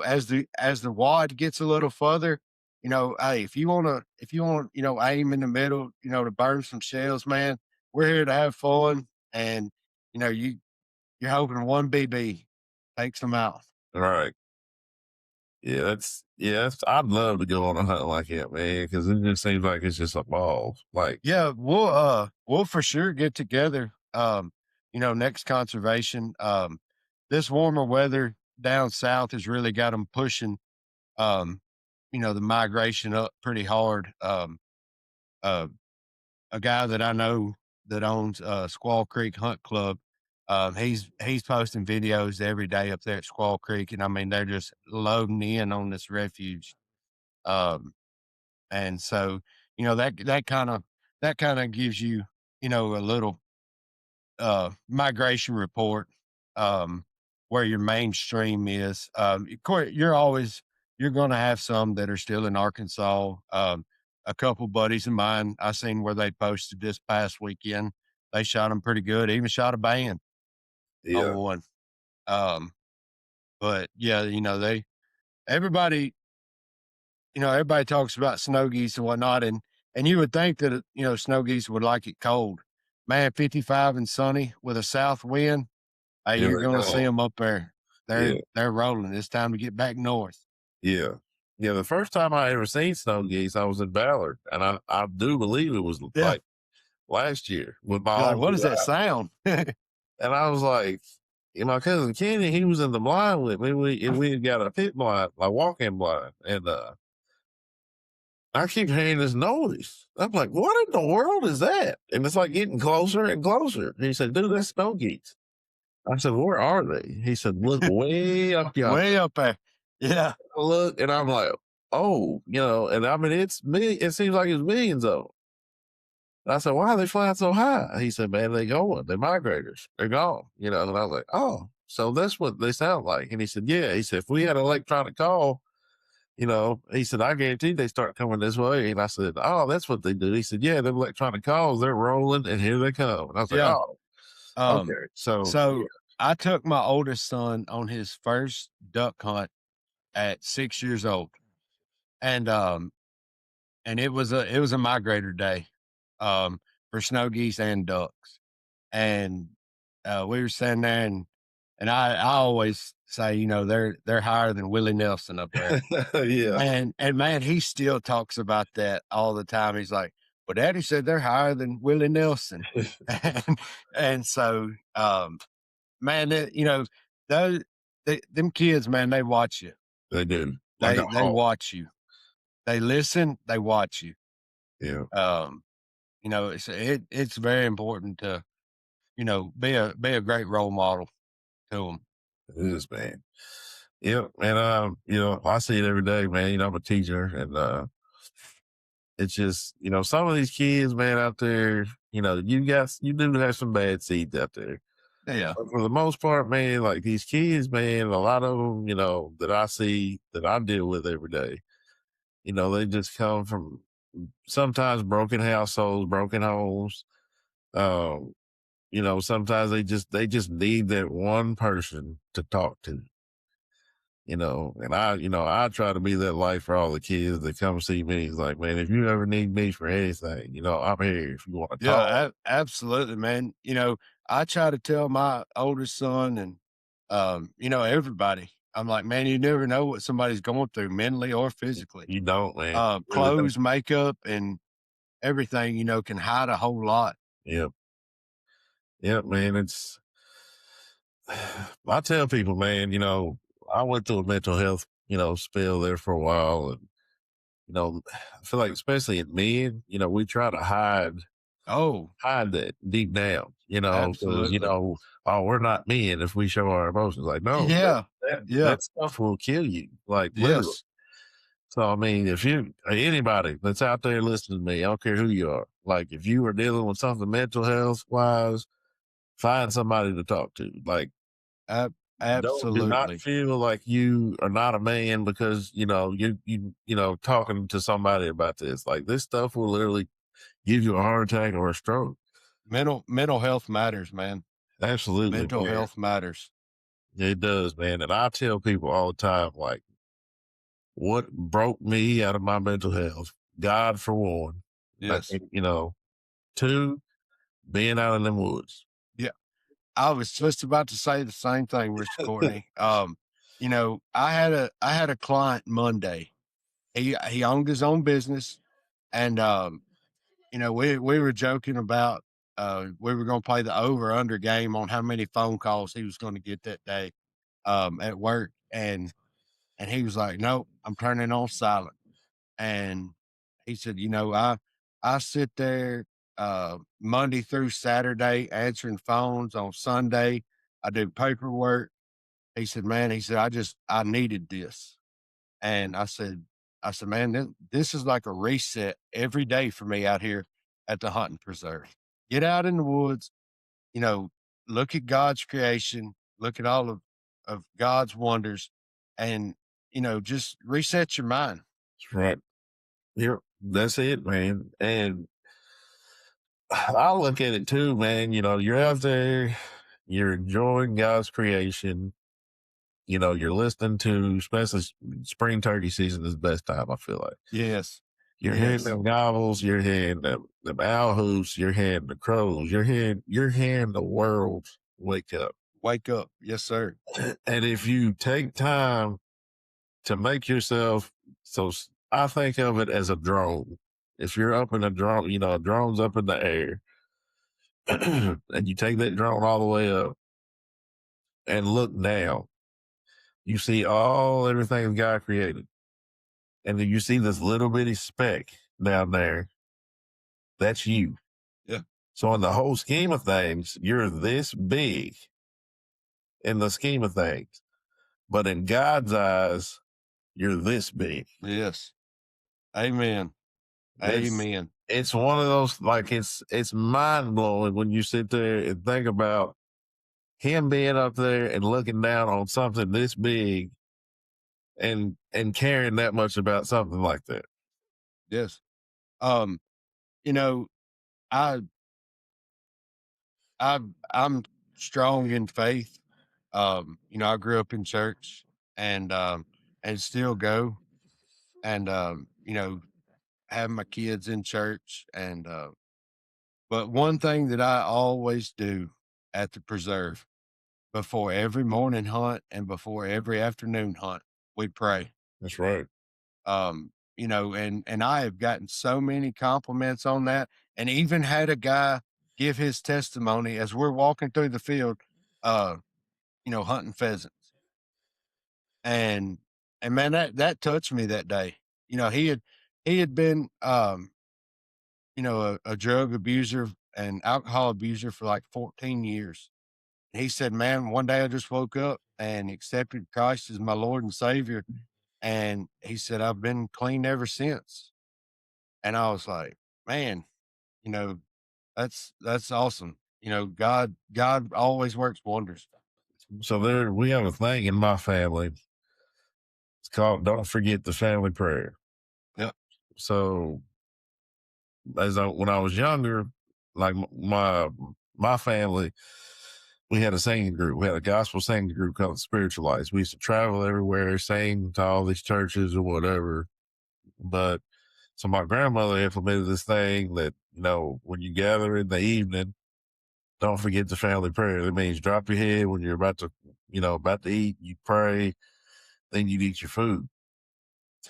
S2: as the wad gets a little further, hey, if you want, aim in the middle, to burn some shells, man, we're here to have fun. And, you're hoping one BB takes them out.
S1: All right. I'd love to go on a hunt like that, man, because it just seems like it's just a ball. Like,
S2: Yeah, we'll for sure get together. Next conservation. This warmer weather down south has really got them pushing. Um, the migration up pretty hard. Uh, a guy that I know that owns Squaw Creek Hunt Club. He's posting videos every day up there at Squaw Creek, and I mean they're just loading in on this refuge. Um, and so, that kind of gives you, a little migration report, um, where your mainstream is. Of course, you're going to have some that are still in Arkansas. A couple buddies of mine I seen where they posted this past weekend. They shot them pretty good. Even shot a band on
S1: yeah,
S2: one. Um, but yeah, everybody everybody talks about snow geese and whatnot, and you would think that snow geese would like it cold. Man, 55 and sunny with a south wind. Hey,
S1: yeah,
S2: you're
S1: they
S2: gonna see
S1: don't.
S2: them up there. They're
S1: Yeah,
S2: they're rolling. It's time to get back north.
S1: yeah, yeah. The first time I ever seen snow geese, I was in Ballard, and I do believe it was
S2: Yeah.
S1: like last year with my
S2: You're like, "What
S1: uncle.
S2: does that sound?"
S1: And I was like, my cousin Kenny, he was in the blind with me. We had got a pit blind, like walk-in blind, and I keep hearing this noise. I'm like, what in the world is that? And it's like getting closer and closer. And he said, dude, that's snow geese. I said, where are they? He said, look way up yonder.
S2: Way up there. Yeah.
S1: Look, and I'm like, oh, and I mean, it seems like it's millions of them. And I said, why are they flying so high? He said, man, they're going. They're migrators. They're gone. And I was like, oh, so that's what they sound like. And he said, yeah. He said, if we had an electronic call, he said, I guarantee they start coming this way. And I said, oh, that's what they do. He said, yeah, the electronic calls, they're rolling and here they come. And I was like,
S2: Yeah.
S1: oh,
S2: Um,
S1: okay. So, yeah.
S2: so I took my oldest son on his first duck hunt at 6 years old. And it was a migrator day, for snow geese and ducks. And we were standing there and I always say, they're higher than Willie Nelson up there.
S1: Yeah.
S2: And man, he still talks about that all the time. He's like, "Well, Daddy said they're higher than Willie Nelson," and so, man, those them kids, man, they watch you.
S1: They do. Like a
S2: They
S1: hawk.
S2: watch you. They listen. They watch you.
S1: Yeah.
S2: Um, it's very important to be a great role model to them.
S1: It is, man. Yep, and, I see it every day, man. I'm a teacher, and, it's just, some of these kids, man, out there, you do have some bad seeds out there.
S2: Yeah.
S1: But for the most part, man, like these kids, man, a lot of them, that I see, that I deal with every day, they just come from sometimes broken households, broken homes. Um, sometimes they just need that one person to talk to. And I try to be that light for all the kids that come see me. It's like, man, if you ever need me for anything, I'm here. If you want to talk,
S2: Yeah, absolutely, man. I try to tell my oldest son and, everybody, I'm like, man, you never know what somebody's going through mentally or physically.
S1: you don't, man. You really don't.
S2: Clothes, makeup, and everything, can hide a whole lot.
S1: Yep. Yep, man. I tell people, man, I went through a mental health, spell there for a while. And, I feel like, especially in men, we try to
S2: Oh,
S1: hide that deep down, because,
S2: absolutely.
S1: oh, we're not men if we show our emotions. Like, no, that,
S2: Yeah.
S1: that,
S2: Yeah.
S1: that stuff will kill you, like literally.
S2: Yes.
S1: So, I mean, if anybody that's out there listening to me, I don't care who you are, like, if you are dealing with something mental health wise, find somebody to talk to. Like, do not
S2: Absolutely.
S1: feel like you are not a man because, talking to somebody about this. Like, this stuff will literally give you a heart attack or a stroke.
S2: Mental health matters, man.
S1: Absolutely,
S2: Mental
S1: man.
S2: health matters.
S1: It does, man. And I tell people all the time, like, what broke me out of my mental health, God for one. I
S2: Yes.
S1: think, two, being out in them woods.
S2: Yeah. I was just about to say the same thing, Mr. Courtney. I had a client Monday. He owned his own business, and we were joking about we were going to play the over under game on how many phone calls he was going to get that day at work, and he was like, "Nope, I'm turning on silent." And he said, I sit there Monday through Saturday answering phones. On Sunday, I do paperwork. He said, "Man," he said, I needed this." And I said, "Man, this is like a reset every day for me out here at the hunting preserve. Get out in the woods, you know, look at God's creation, look at all of God's wonders, and just reset your mind."
S1: That's right. Yep. That's it, man. And I look at it too, man. You're out there, you're enjoying God's creation. You're listening to, especially spring turkey season is the best time, I feel like.
S2: Yes.
S1: You're hearing
S2: Yes.
S1: them gobbles, you're hearing them owl hoots, you're hearing the crows, you're hearing the world wake up.
S2: Wake up. Yes, sir.
S1: And if you take time to make yourself, I think of it as a drone. If you're up in a drone, a drone's up in the air, and you take that drone all the way up and look down, you see everything God created. And then you see this little bitty speck down there. That's you.
S2: Yeah.
S1: So in the whole scheme of things, you're this big in the scheme of things. But in God's eyes, you're this big.
S2: Yes. Amen.
S1: It's
S2: Amen.
S1: it's one of those, like, it's mind blowing when you sit there and think about him being up there and looking down on something this big and caring that much about something like that.
S2: Yes. Um, you know, I I'm strong in faith. I grew up in church and still go and have my kids in church and but one thing that I always do at the preserve before every morning hunt and before every afternoon hunt, we pray.
S1: That's right.
S2: And I have gotten so many compliments on that, and even had a guy give his testimony as we're walking through the field, uh, hunting pheasants. And and man, that touched me that day. He had been a drug abuser and alcohol abuser for like 14 years. He said, "Man, one day I just woke up and accepted Christ as my Lord and Savior." And he said, "I've been clean ever since." And I was like, "Man, you know, that's awesome." God always works wonders.
S1: So there, we have a thing in my family. It's called "Don't Forget the Family Prayer."
S2: Yep.
S1: So when I was younger, like my family, we had a singing group. We had a gospel singing group called the Spiritualites. We used to travel everywhere, sing to all these churches or whatever. But so my grandmother implemented this thing that, when you gather in the evening, don't forget the family prayer. That means drop your head when you're about to eat, you pray, then you eat your food.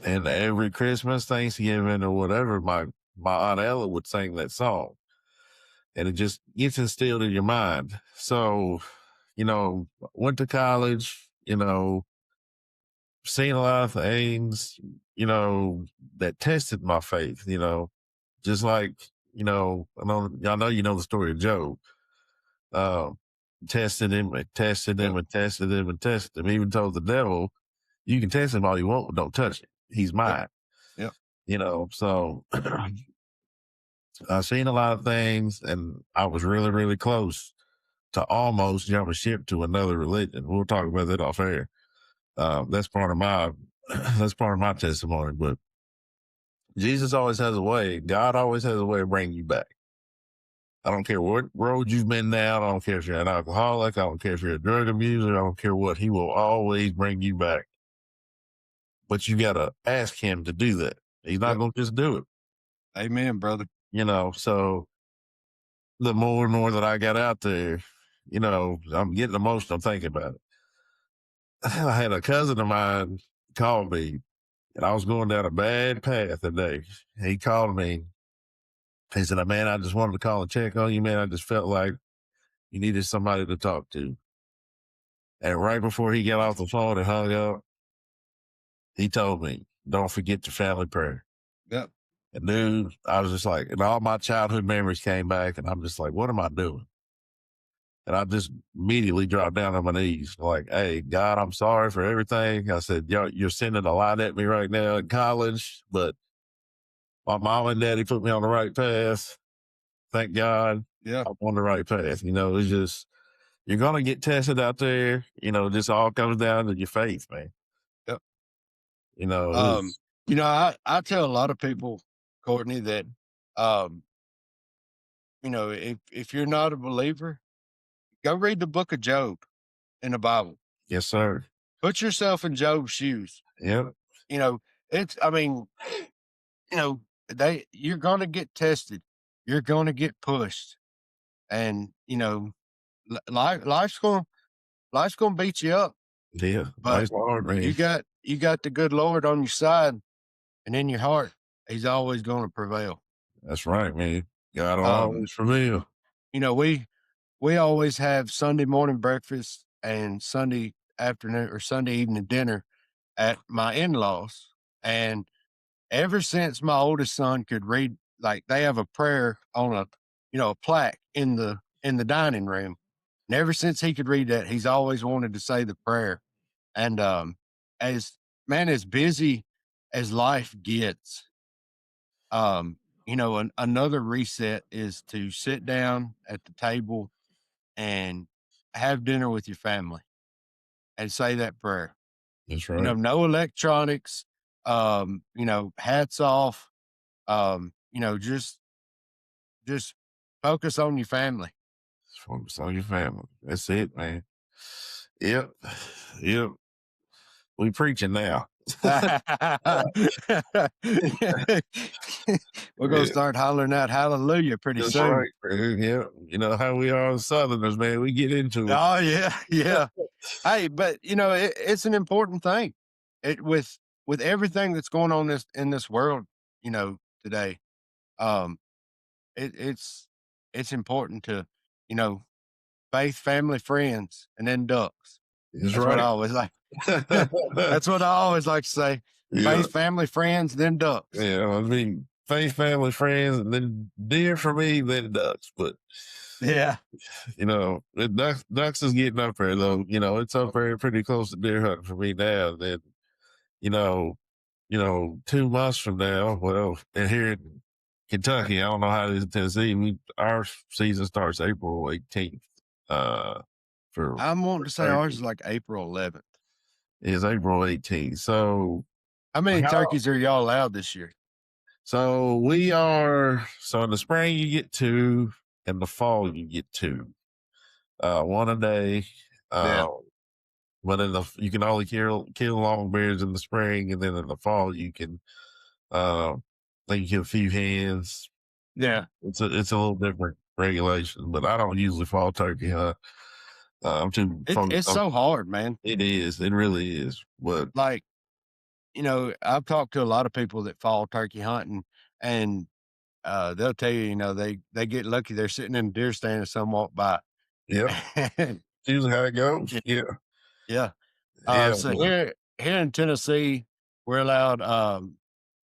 S1: And every Christmas, Thanksgiving, or whatever, my Aunt Ella would sing that song. And it just gets instilled in your mind. So, went to college, seen a lot of things, that tested my faith, just like, I know you know the story of Job. Tested him and tested him
S2: Yep.
S1: and tested him and tested him. Even told the devil, you can test him all you want, but don't touch it. He's mine.
S2: Yep.
S1: So I've seen a lot of things, and I was really, really close to almost jumping ship to another religion. We'll talk about that off air. That's part of my testimony. But Jesus always has a way. God always has a way of bringing you back. I don't care what road you've been down. I don't care if you're an alcoholic. I don't care if you're a drug abuser. I don't care what. He will always bring you back. But you got to ask him to do that. He's not going to just do it.
S2: Amen, brother.
S1: So the more and more that I got out there, I'm getting emotional thinking about it. I had a cousin of mine call me, and I was going down a bad path that day. He called me. He said, "Man, I just wanted to call and check on you, man. I just felt like you needed somebody to talk to." And right before he got off the phone and hung up, he told me, "Don't forget your family prayer."
S2: Yep.
S1: And dude, I was just like, and all my childhood memories came back, and I'm just like, what am I doing? And I just immediately dropped down on my knees, like, "Hey, God, I'm sorry for everything." I said, "You're sending a lot at me right now in college, but my mom and daddy put me on the right path. Thank God.
S2: Yeah.
S1: I'm on the right path." It's just, you're going to get tested out there. This all comes down to your faith, man.
S2: Yep.
S1: It's,
S2: I tell a lot of people, Courtney, that if you're not a believer, go read the book of Job in the Bible.
S1: yes, sir.
S2: Put yourself in Job's shoes.
S1: Yep.
S2: You're going to get tested. You're going to get pushed. And, life's going to beat you up.
S1: Yeah.
S2: But
S1: Nice hard, man.
S2: you got the good Lord on your side, and in your heart, he's always going to prevail.
S1: That's right, man. God will always prevail.
S2: We always have Sunday morning breakfast and Sunday afternoon or Sunday evening dinner at my in-laws. And ever since my oldest son could read, like, they have a prayer on a plaque in the dining room. And ever since he could read that, he's always wanted to say the prayer. And as busy as life gets, another reset is to sit down at the table and have dinner with your family and say that prayer.
S1: That's right.
S2: No electronics, hats off, just focus on your family.
S1: Focus on your family. That's it, man. Yep. Yep. We preaching now.
S2: We're going to start hollering out hallelujah pretty
S1: That's
S2: soon.
S1: right, man. Yeah. You know how we are as Southerners, man. We get into it.
S2: Oh, yeah. Yeah. Hey, but it's an important thing. With everything that's going on in this world, today, it's important to, faith, family, friends, and then ducks.
S1: That's
S2: What
S1: right.
S2: I always like. That's what I always like to say.
S1: Yeah.
S2: Faith, family, friends, then ducks.
S1: Yeah, faith, family, friends, and then deer for me, then ducks. But
S2: Yeah.
S1: Ducks is getting up there though. It's up there pretty close to deer hunting for me now. Then, you know, 2 months from now, well, and here in Kentucky, I don't know how it is in Tennessee. Our season starts April 18th. For
S2: I'm wanting to say ours
S1: turkey
S2: is like April 11th.
S1: is April 18th. So
S2: How many
S1: how?
S2: turkeys are y'all allowed this year?
S1: So in the spring you get two, in the fall you get two, one a day.
S2: Yeah.
S1: But you can only kill long bears in the spring, and then in the fall you can think you kill a few hens.
S2: Yeah.
S1: It's a little different regulation, but I don't usually fall turkey hunt. I'm too focused
S2: It's
S1: on
S2: so hard, man.
S1: it. Is it really is? But
S2: Like, I've talked to a lot of people that fall turkey hunting, and they'll tell you, they get lucky. They're sitting in a deer stand and some walk by.
S1: yep,
S2: And,
S1: it's usually how it goes.
S2: y-
S1: Yeah,
S2: yeah.
S1: yeah,
S2: So here in Tennessee, we're allowed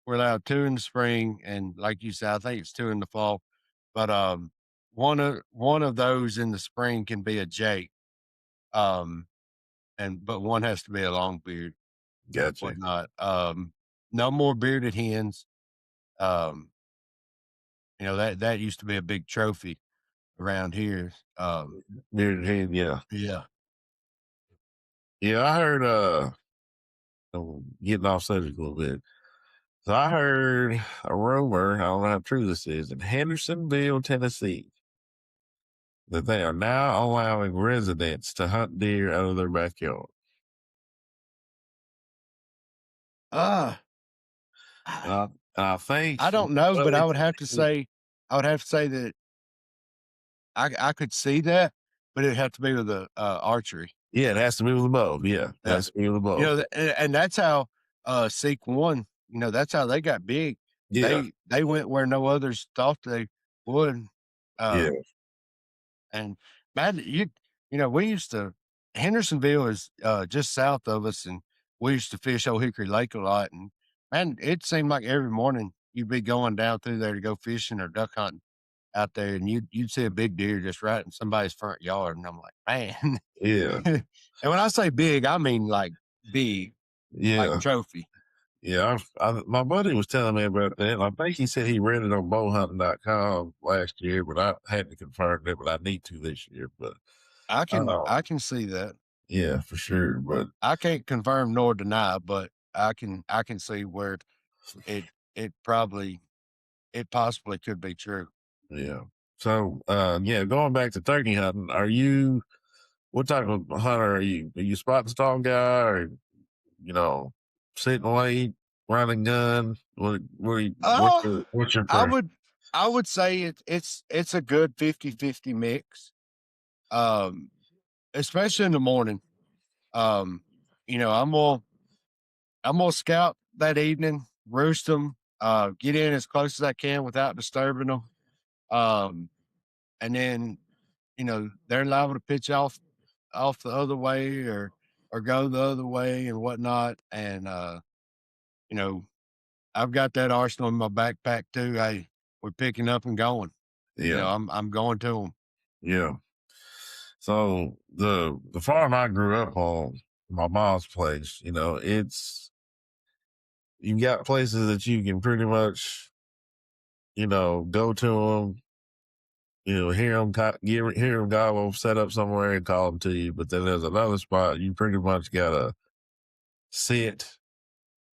S2: we're allowed two in the spring, and like you said, I think it's two in the fall. But one of those in the spring can be a jake, um, but one has to be a long beard,
S1: gotcha.
S2: whatnot. No more bearded hens. Um, that used to be a big trophy around here.
S1: Bearded hen, yeah,
S2: Yeah.
S1: yeah. I heard. Getting off subject a little bit. So I heard a rumor. I don't know how true this is in Hendersonville, Tennessee, that they are now allowing residents to hunt deer out of their backyard.
S2: Uh,
S1: And I think
S2: I don't know, but
S1: well,
S2: I would have to say that I could see that, but it'd have to be with the archery.
S1: yeah, it has to be with a bow. Yeah, it
S2: Yeah.
S1: has to be with a bow.
S2: And that's how, Seek One, that's how they got big.
S1: Yeah,
S2: They went where no others thought they would,
S1: yeah,
S2: um, and man, we used to Hendersonville is, just south of us, and we used to fish Old Hickory Lake a lot, and, man, it seemed like every morning you'd be going down through there to go fishing or duck hunting out there, and you'd see a big deer just right in somebody's front yard, and I'm like, "Man."
S1: yeah,
S2: And when I say big, I mean, like, big. Like
S1: yeah,
S2: trophy.
S1: yeah. My buddy was telling me about that. And I think he said he read it on bowhunting.com last year, but I hadn't confirmed it. But I need to this year. But
S2: I can
S1: uh,
S2: I can see that.
S1: yeah, for sure. But
S2: I can't confirm nor deny, but I can see where it it probably it possibly could be true.
S1: yeah. So, yeah, going back to turkey hunting, what type of hunter are you? Are you spot and stalk guy or, you know, sit and wait, running gun?
S2: Oh,
S1: What's your
S2: I
S1: preference?
S2: would I would say it's a good 50-50 mix. Um, Especially in the morning. Um, I'm gonna scout that evening, roost them, get in as close as I can without disturbing them. Um, and then they're liable to pitch off the other way or go the other way and whatnot. And you know, I've got that arsenal in my backpack too. Hey, we're picking up and going.
S1: Yeah,
S2: I'm going to them.
S1: yeah. So the farm I grew up on, my mom's place, you got places that you can pretty much, go to them, hear them gobble, set up somewhere and call them to you. But then there's another spot you pretty much gotta sit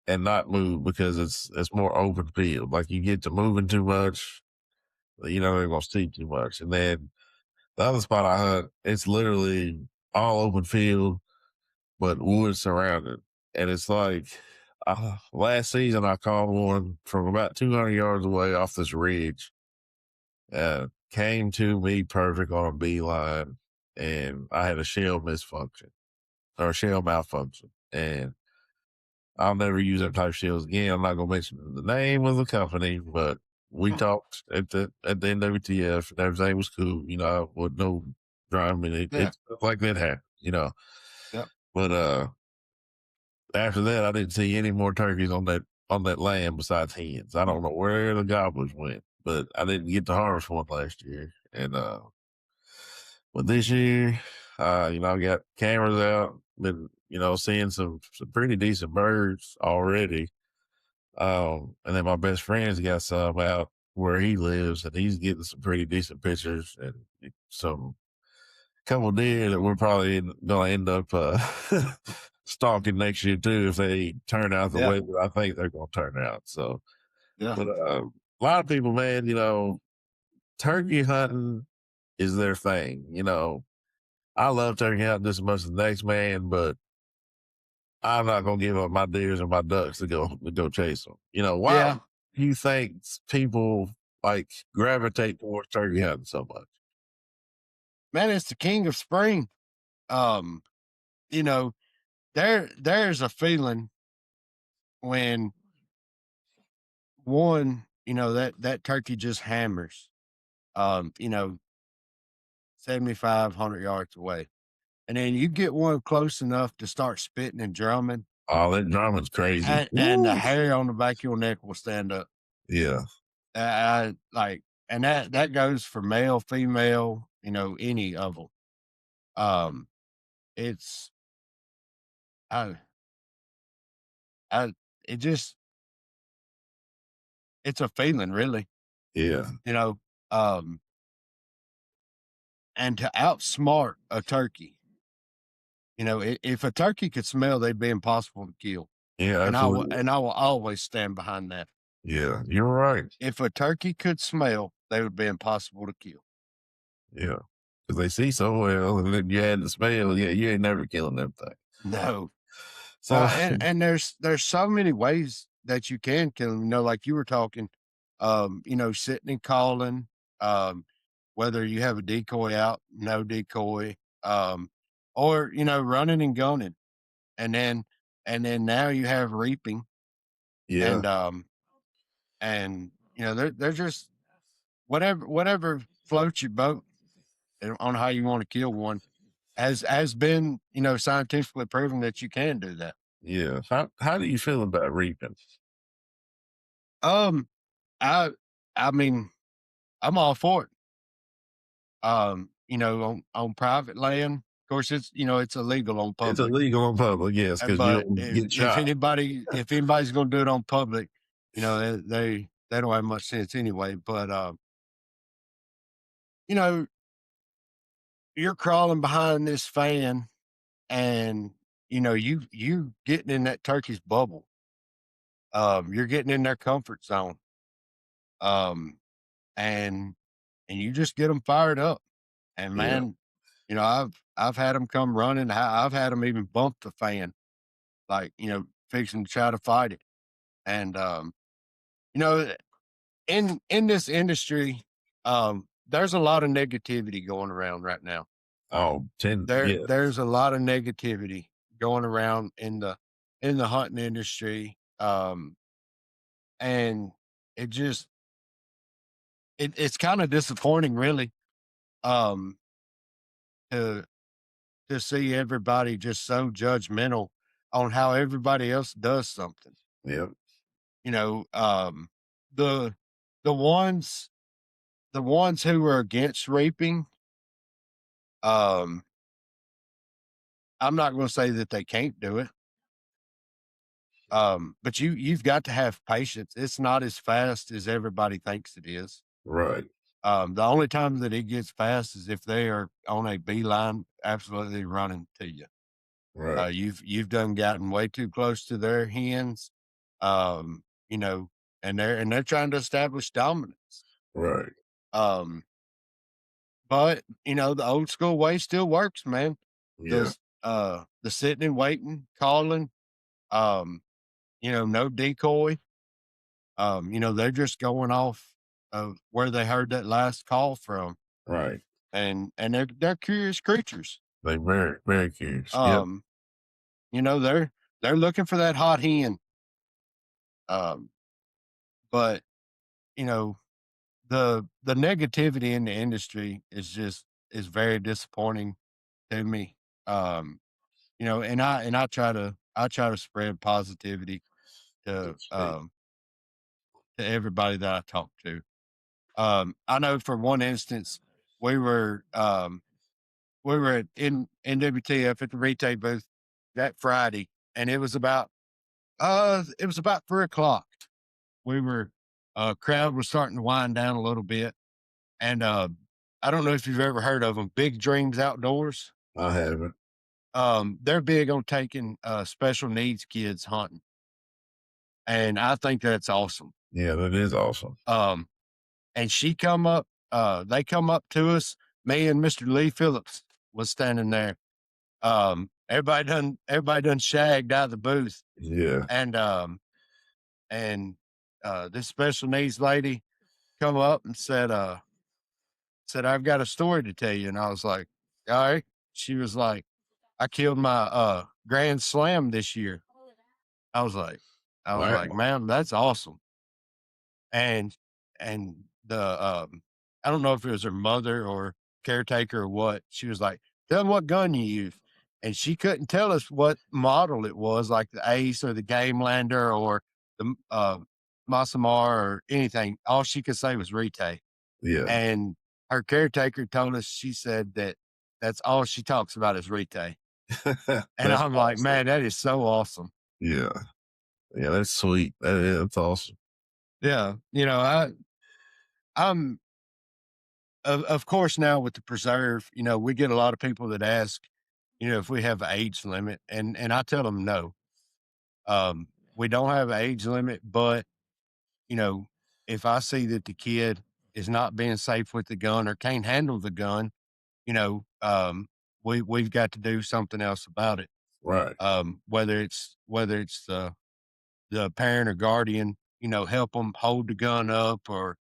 S1: and not move because it's more open field. Like you get to moving too much, they're gonna see too much. And then the other spot I hunt, it's literally all open field, but woods surrounded. And it's like last season I called one from about 200 yards away off this ridge. Came to me perfect on a beeline, and I had a shell misfunction or shell malfunction, and I'll never use that type of shells again. I'm not gonna mention the name of the company, but we talked at the NWTF and everything was cool. With no drama in it.
S2: Yeah.
S1: It's like that happened.
S2: Yep.
S1: But after that, I didn't see any more turkeys on that land besides hens. I don't know where the gobblers went, but I didn't get to harvest one last year, and But this year, I got cameras out, been, seeing some pretty decent birds already. And then my best friend's got some out where he lives, and he's getting some pretty decent pictures and some couple deer that we're probably gonna end up stalking next year too if they turn out the
S2: Yeah,
S1: way that I think they're gonna turn out. So,
S2: yeah,
S1: but a lot of people, man, turkey hunting is their thing. I love turkey hunting just as much as the next man, but I'm not gonna give up my deers and my ducks to go chase them. Why
S2: yeah.
S1: do you think people like gravitate towards turkey hunting so much?
S2: Man, it's the king of spring. Um, you know, there's a feeling when one, that turkey just hammers, 7,500 yards away. And then you get one close enough to start spitting and drumming,
S1: Oh, that drama's crazy.
S2: and the
S1: Woo!
S2: hair on the back of your neck will stand up.
S1: Yeah,
S2: And that goes for male, female, any of them. Um, it's I I it just it's a feeling, really,
S1: yeah,
S2: you know. Um, and to outsmart a turkey, if a turkey could smell, they'd be impossible to kill.
S1: yeah,
S2: And I will
S1: absolutely.
S2: and I will always stand behind that.
S1: Yeah, you're right.
S2: If a turkey could smell, they would be impossible to kill.
S1: Yeah, because they see so well, and then you add the smell. Yeah, you ain't never killing them thing.
S2: No.
S1: So,
S2: And there's so many ways that you can kill them, like you were talking, sitting and calling, um, whether you have a decoy out, no decoy, or, running and gunning. And then now you have reaping
S1: yeah,
S2: and, they're just whatever floats your boat on how you want to kill one has been, scientifically proven that you can do that.
S1: yeah. How do you feel about reaping?
S2: Um, I I mean, I'm all for it. On private land, of course, it's illegal on
S1: It's
S2: public.
S1: illegal on public, yes, because you
S2: But
S1: don't
S2: if
S1: get shot.
S2: if anybody's going to do it on public, they don't have much sense anyway. But you know, you're crawling behind this fan, and you getting in that turkey's bubble. You're getting in their comfort zone. Um, and you just get them fired up. And
S1: Yeah,
S2: man, I've had them come running. I've had them even bump the fan, like, fixing to try to fight it. And, you know, in this industry, there's a lot of negativity going around right now.
S1: oh, 10,
S2: There's
S1: yes,
S2: a lot of negativity going around in the hunting industry. And it just it's kind of disappointing, really, um, to see everybody just so judgmental on how everybody else does something.
S1: yep,
S2: You know, the the ones the ones who are against raping, um, I'm not going to say that they can't do it. But you've got to have patience. It's not as fast as everybody thinks it is.
S1: right,
S2: The only time that it gets fast is if they are on a beeline, absolutely running to you.
S1: right,
S2: You've done gotten way too close to their hens, um, you know, and they're trying to establish dominance.
S1: right,
S2: Um, but the old school way still works, man.
S1: yeah,
S2: The sitting and waiting, calling, um, no decoy. They're just going off of where they heard that last call from,
S1: right.
S2: and they're curious creatures.
S1: They very, very curious. Yep,
S2: Um, they're looking for that hot hen. Um, but you know, the negativity in the industry is very disappointing to me. Um, and I try to spread positivity to
S1: good state.
S2: everybody that I talk to. I know for one instance, we were we were at in NWTF at the retail booth that Friday, and it was about 3 o'clock. We were crowd was starting to wind down a little bit, and I don't know if you've ever heard of them, Big Dreams Outdoors.
S1: I haven't.
S2: They're big on taking special needs kids hunting, and I think that's awesome.
S1: Yeah, that is awesome.
S2: Um, and they come up to us. Me and Mr. Lee Phillips was standing there. Everybody done shagged out of the booth,
S1: Yeah.
S2: and this special needs lady come up and said, "I've got a story to tell you." And I was like, "All right." She was like, "I killed my grand slam this year." I was like,
S1: Wow.
S2: "Man, that's awesome." And the I don't know if it was her mother or caretaker or what. She was like, "Tell them what gun you used." And she couldn't tell us what model it was, like the Ace or the Game Lander or the Masamar or anything. All she could say was Rite.
S1: Yeah.
S2: And her caretaker told us, she said that that's all she talks about is Rite. And
S1: That's
S2: I'm like,
S1: awesome.
S2: man, that is so awesome.
S1: Yeah. Yeah, that's sweet. That's awesome.
S2: Yeah. I'm, of course, now with the preserve, we get a lot of people that ask, if we have an age limit, and I tell them no. We don't have an age limit, but you know, if I see that the kid is not being safe with the gun or can't handle the gun, you know, um, we've got to do something else about it.
S1: Right.
S2: Whether it's the parent or guardian, help them hold the gun up, or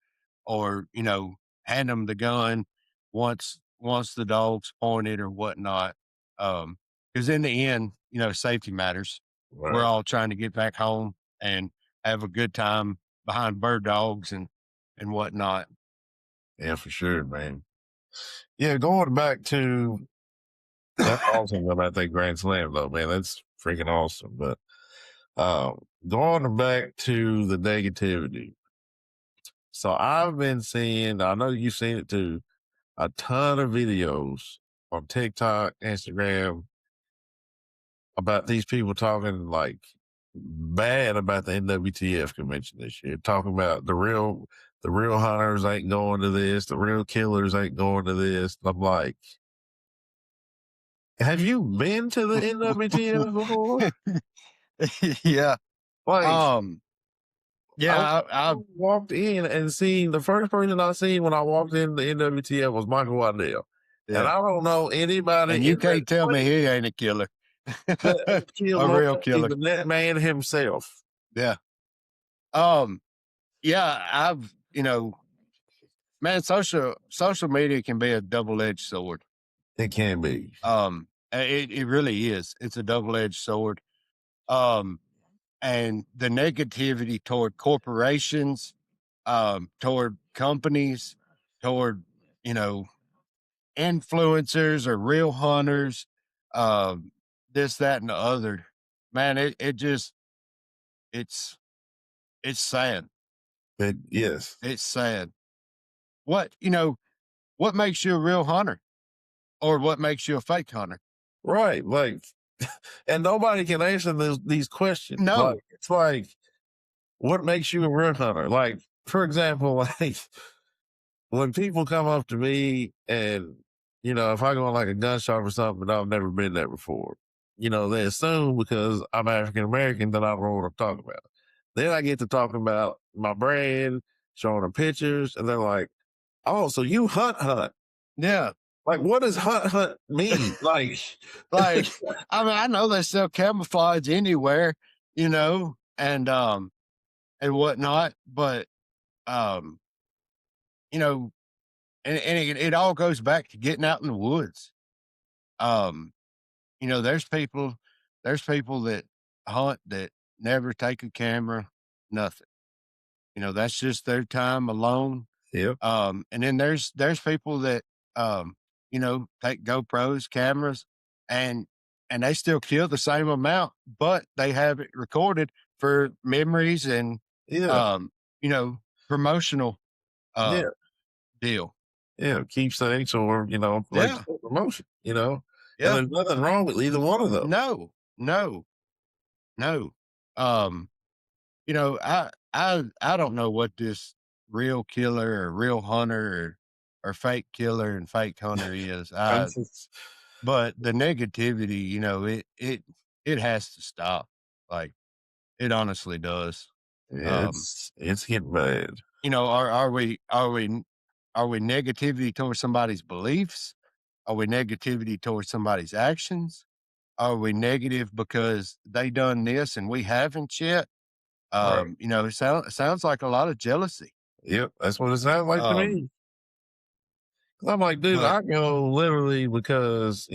S2: hand them the gun once the dog's pointed or whatnot. Because in the end, safety matters. We're
S1: Right.
S2: all trying to get back home and have a good time behind bird dogs and whatnot.
S1: Yeah, for sure, man. Yeah, going back to that's awesome about that Grand Slam though, man. That's freaking awesome. But going back to the negativity. So I've been seeing, I know you've seen it too, a ton of videos on TikTok, Instagram about these people talking like bad about the NWTF convention this year, talking about the real hunters ain't going to this, the real killers ain't going to this. I'm like, have you been to the NWTF before?
S2: Yeah.
S1: Like,
S2: Um,
S1: I
S2: yeah,
S1: walked in and seen the first person I seen when I walked in the NWTF was Michael Waddell. And
S2: yeah.
S1: I don't know
S2: And
S1: anybody
S2: you
S1: in that
S2: can't tell me
S1: place
S2: he ain't a killer.
S1: that killed
S2: A
S1: more
S2: real killer.
S1: than that man himself.
S2: Yeah. Um, yeah, man, social media can be a double-edged sword.
S1: It can be.
S2: It really is. It's a double-edged sword. Um, and the negativity toward corporations, toward companies, toward, you know, influencers or real hunters, this, that, and the other. Man, it's it's sad.
S1: Yes.
S2: It's sad. What you know, what makes you a real hunter, or what makes you a fake hunter?
S1: Right. Like, and nobody can answer these questions. Like,
S2: No.
S1: it's like, what makes you a real hunter? Like, for example, like when people come up to me and, if I go on like a gun shop or something, I've never been there before, they assume because I'm African American that I don't know what I'm talking about. Then I get to talking about my brand, showing them pictures, and they're like, oh, so you hunt.
S2: Yeah.
S1: Like, what does hunt mean? Like,
S2: Like, I mean, I know they sell camouflage anywhere, and whatnot, but um, you know, and it all goes back to getting out in the woods. Um, there's people that hunt that never take a camera, nothing. That's just their time alone.
S1: yep,
S2: And then there's people that take GoPros, cameras, and they still kill the same amount, but they have it recorded for memories and
S1: yeah,
S2: um, promotional uh
S1: yeah.
S2: deal.
S1: yeah, keepsakes or, like
S2: Yeah,
S1: promotion, and
S2: yeah.
S1: there's nothing wrong with either one of those.
S2: No, no, no. Um, I don't know what this real killer or real hunter or fake killer and fake hunter is.
S1: That's just,
S2: But the negativity, it has to stop. Like, it honestly does.
S1: yeah,
S2: Um,
S1: it's getting bad.
S2: are we negativity towards somebody's beliefs? Are we negativity towards somebody's actions? Are we negative because they done this and we haven't yet?
S1: Right.
S2: It sounds like a lot of jealousy.
S1: Yep, that's what it sounds like to
S2: Um,
S1: me. 'Cause I'm like, dude,
S2: but
S1: I go literally because,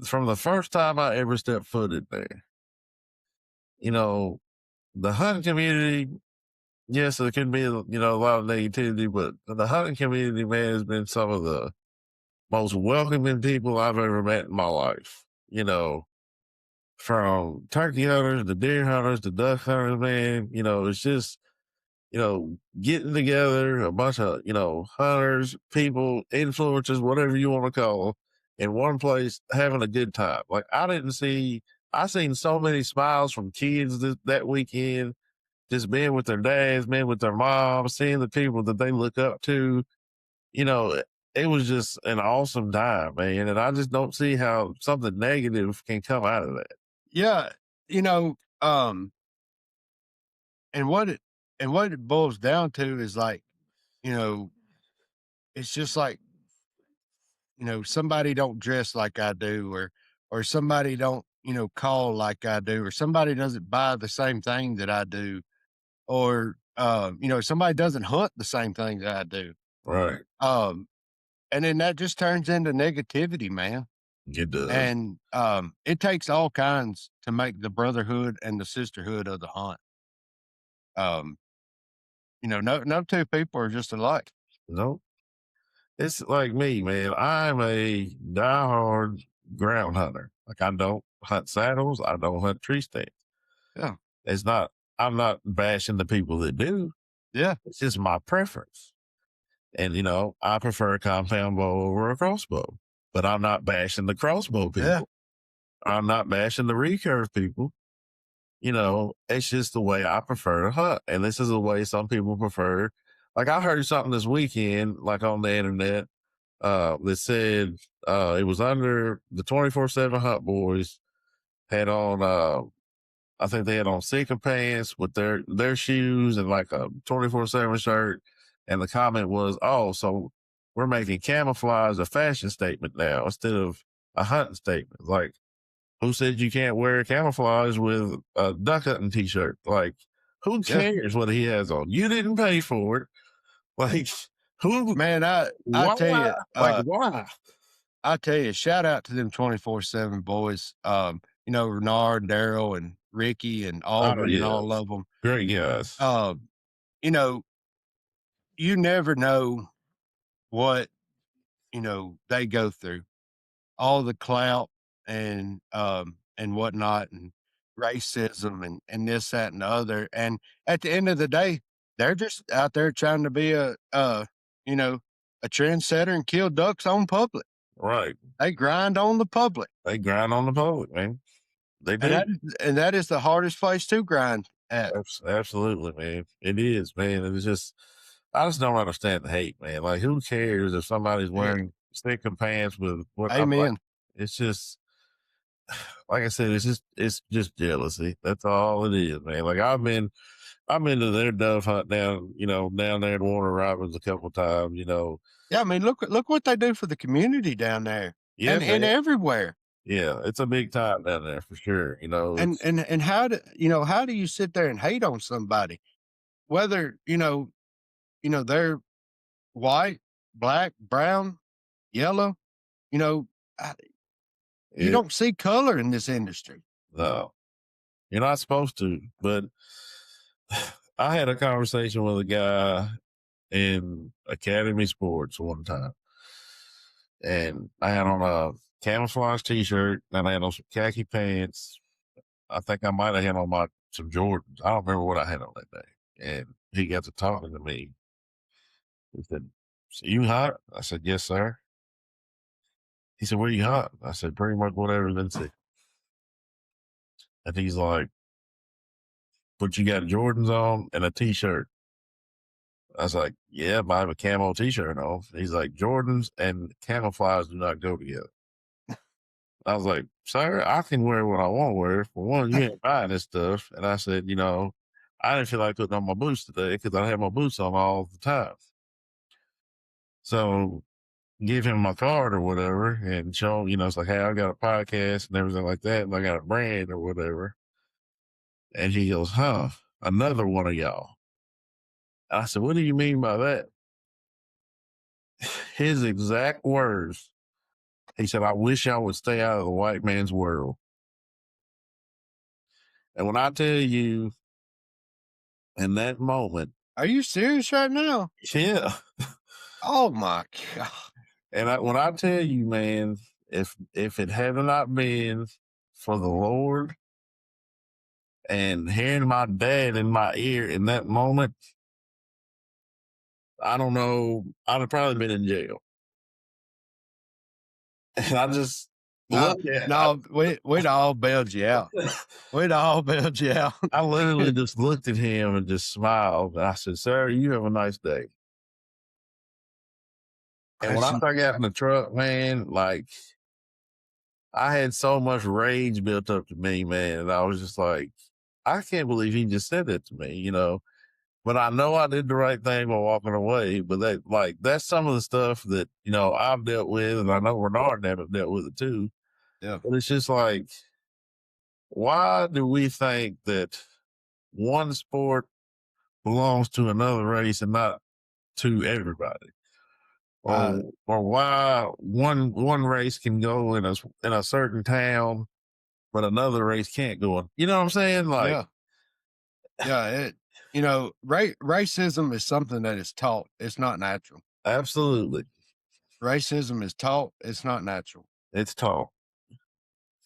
S1: from the first time I ever stepped foot in there, you know, the hunting community, yes, there can be, a lot of negativity, but the hunting community, man, has been some of the most welcoming people I've ever met in my life. From turkey hunters to deer hunters to duck hunters, man, it's just, getting together a bunch of, hunters, people, influencers, whatever you want to call them, in one place having a good time. Like I seen so many smiles from kids that weekend, just being with their dads, being with their moms, seeing the people that they look up to. You know, it was just an awesome time, man. And I just don't see how something negative can come out of that.
S2: yeah, you know, um, and what it boils down to is like, you know, it's just like, somebody don't dress like I do, or somebody don't, call like I do, or somebody doesn't buy the same thing that I do, or somebody doesn't hunt the same thing that I do.
S1: Right.
S2: Um, and then that just turns into negativity, man.
S1: It does.
S2: And it takes all kinds to make the brotherhood and the sisterhood of the hunt. Um, no two people are just alike.
S1: No. It's like me, man. I'm a diehard ground hunter. Like I don't hunt saddles. I don't hunt tree stands.
S2: Yeah.
S1: It's not. I'm not bashing the people that do.
S2: Yeah.
S1: It's just my preference. And I prefer a compound bow over a crossbow. But I'm not bashing the crossbow
S2: Yeah.
S1: people. I'm not bashing the recurve people. It's just the way I prefer to hunt. And this is the way some people prefer. Like I heard something this weekend, like on the internet, that said it was under the 24/7 Hunt Boys had on I think they had on Sika pants with their shoes and like a 24/7 shirt. And the comment was, "Oh, so we're making camouflage a fashion statement now instead of a hunting statement." Like, who said you can't wear camouflage with a duck hunting t-shirt? Like, who
S2: Yeah.
S1: cares what he has on? You didn't pay for it. Like, who?
S2: Man, I
S1: Why?
S2: tell you,
S1: Like, why?
S2: shout out to them 24/7 boys. Renard, Daryl, and Ricky, and
S1: Oh
S2: Auburn, and all
S1: yes,
S2: of them.
S1: great guys.
S2: Um, you know, you never know what they go through. All the clout and whatnot, and racism, and this, that, and the other. And at the end of the day, they're just out there trying to be you know, a trendsetter and kill ducks on public.
S1: Right.
S2: They grind on the public.
S1: They grind on the public, man. They
S2: And
S1: do.
S2: that is the hardest place to grind at.
S1: Absolutely, man. It is, man. It's just, I just don't understand the hate, man. Like, who cares if somebody's
S2: Yeah.
S1: wearing sticking pants with what I'm like?
S2: Amen.
S1: It's just, like I said, it's just jealousy. That's all it is, man. Like I'm into their dove hunt down there in Warner Robins a couple times.
S2: Yeah, I mean, look what they do for the community down there,
S1: Yeah,
S2: and
S1: man.
S2: everywhere.
S1: Yeah, it's a big time down there for sure.
S2: And
S1: It's
S2: and how do you sit there and hate on somebody, whether they're white, black, brown, yellow? You know, uh, you
S1: it.
S2: don't see color in this industry.
S1: No, you're not supposed to. But I had a conversation with a guy in Academy Sports one time, and I had on a camouflage T-shirt, and I had on some khaki pants. I think I might have had on some Jordans. I don't remember what I had on that day. And he got to talking to me. He said, So you hunt? I said, yes, sir. He said, where you hunt? I said, pretty much whatever's in city. And he's like, but you got Jordans on and a t-shirt. I was like, yeah, but I have a camo t-shirt on. He's like, Jordans and camouflage do not go together. I was like, sir, I can wear what I want to wear. For one, you ain't buying this stuff. And I said, I didn't feel like putting on my boots today because I have my boots on all the time. So give him my card or whatever and show him, it's like, hey, I got a podcast and everything like that. And I got a brand or whatever. And he goes, huh, another one of y'all. I said, what do you mean by that? His exact words. He said, I wish I would stay out of the white man's world. And when I tell you in that moment.
S2: Are you serious right now?
S1: Yeah.
S2: Oh my God.
S1: And when I tell you, man, if it had not been for the Lord and hearing my dad in my ear in that moment, I don't know, I'd have probably been in jail. And I just
S2: we'd all bailed you out. We'd all bailed you out.
S1: I literally just looked at him and just smiled. And I said, sir, you have a nice day. And when I got in the truck, man, like I had so much rage built up to me, man. And I was just like, I can't believe he just said that to me, But I know I did the right thing by walking away. But that's some of the stuff that, I've dealt with, and I know Renard have dealt with it too.
S2: Yeah.
S1: But it's just like, why do we think that one sport belongs to another race and not to everybody? Or why one race can go in a certain town, but another race can't go in. You know what I'm saying? Like,
S2: yeah. Racism is something that is taught. It's not natural.
S1: Absolutely.
S2: Racism is taught. It's not natural.
S1: It's taught.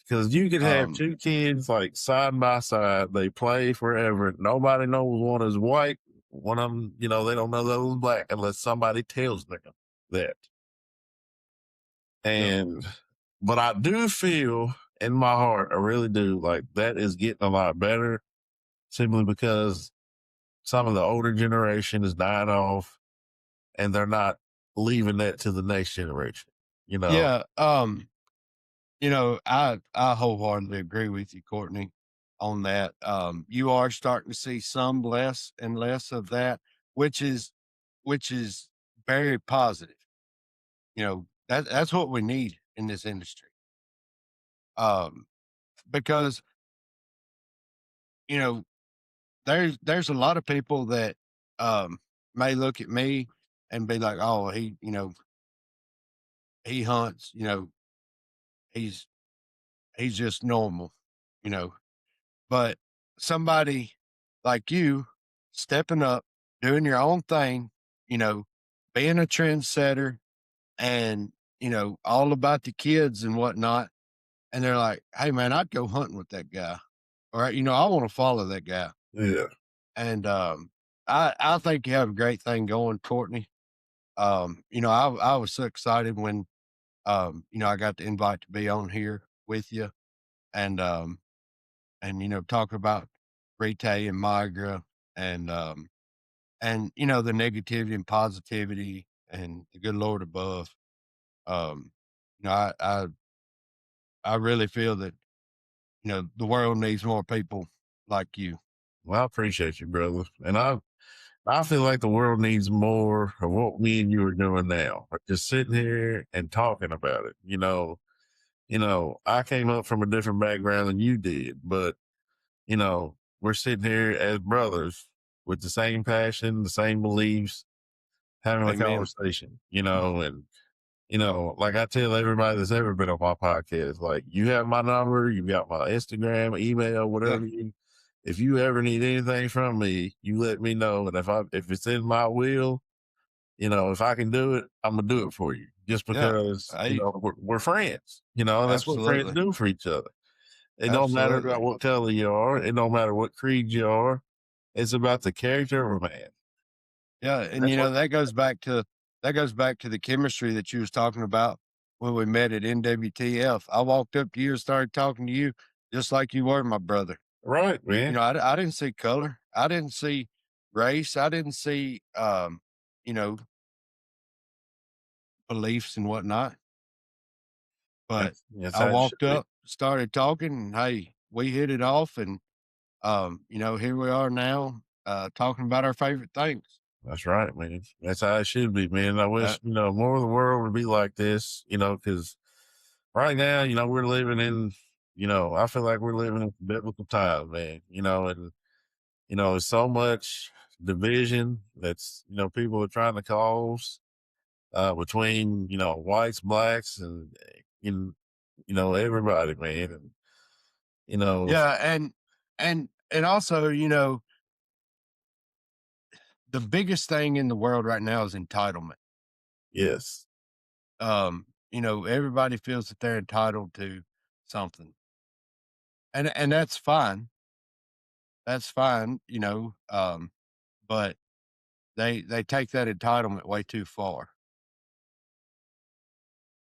S1: Because you could have two kids like side by side. They play forever. Nobody knows one is white. One of them, they don't know the other was black unless somebody tells them that. But I do feel in my heart, I really do, like that is getting a lot better simply because some of the older generation is dying off and they're not leaving that to the next generation,
S2: Yeah. I wholeheartedly agree with you, Courtney, on that. You are starting to see some less and less of that, which is very positive. That's what we need in this industry. Because there's a lot of people that may look at me and be like, oh, he hunts, he's just normal, but somebody like you stepping up, doing your own thing, being a trendsetter and, all about the kids and whatnot. And they're like, hey man, I'd go hunting with that guy. All right. I want to follow that guy.
S1: Yeah.
S2: And I think you have a great thing going, Courtney. I was so excited when I got the invite to be on here with you and talk about Rite and Migra and the negativity and positivity and the good Lord above. I really feel that, the world needs more people like you.
S1: Well, I appreciate you, brother. And I feel like the world needs more of what me and you are doing now. Like just sitting here and talking about it. I came up from a different background than you did, but we're sitting here as brothers with the same passion, the same beliefs, having a conversation, and like I tell everybody that's ever been on my podcast, like you have my number, you got my Instagram, email, whatever if you ever need anything from me, you let me know. And if it's in my will, if I can do it, I'm gonna do it for you. Just because we're friends. That's what friends do for each other. It don't matter about what color you are. It don't matter what creed you are. It's about the character of a man.
S2: Yeah, and that goes back to that goes back to the chemistry that you was talking about when we met at NWTF. I walked up to you and started talking to you just like you were my brother.
S1: Right,
S2: You
S1: man.
S2: know, I didn't see color. I didn't see race. I didn't see, you know, beliefs and whatnot. But
S1: That's
S2: I
S1: how it should
S2: walked
S1: be.
S2: up, started talking, and hey, we hit it off, and here we are now, talking about our favorite things.
S1: That's right, man. That's how it should be, man. I
S2: Uh,
S1: wish, more of the world would be like this, because right now, we're living in, I feel like we're living in biblical times, man, and, there's so much division that's, people are trying to cause, between, whites, blacks, and, everybody, man. And, you know,
S2: yeah, and also, the biggest thing in the world right now is entitlement.
S1: yes,
S2: Everybody feels that they're entitled to something, and that's fine. That's fine, but they take that entitlement way too far.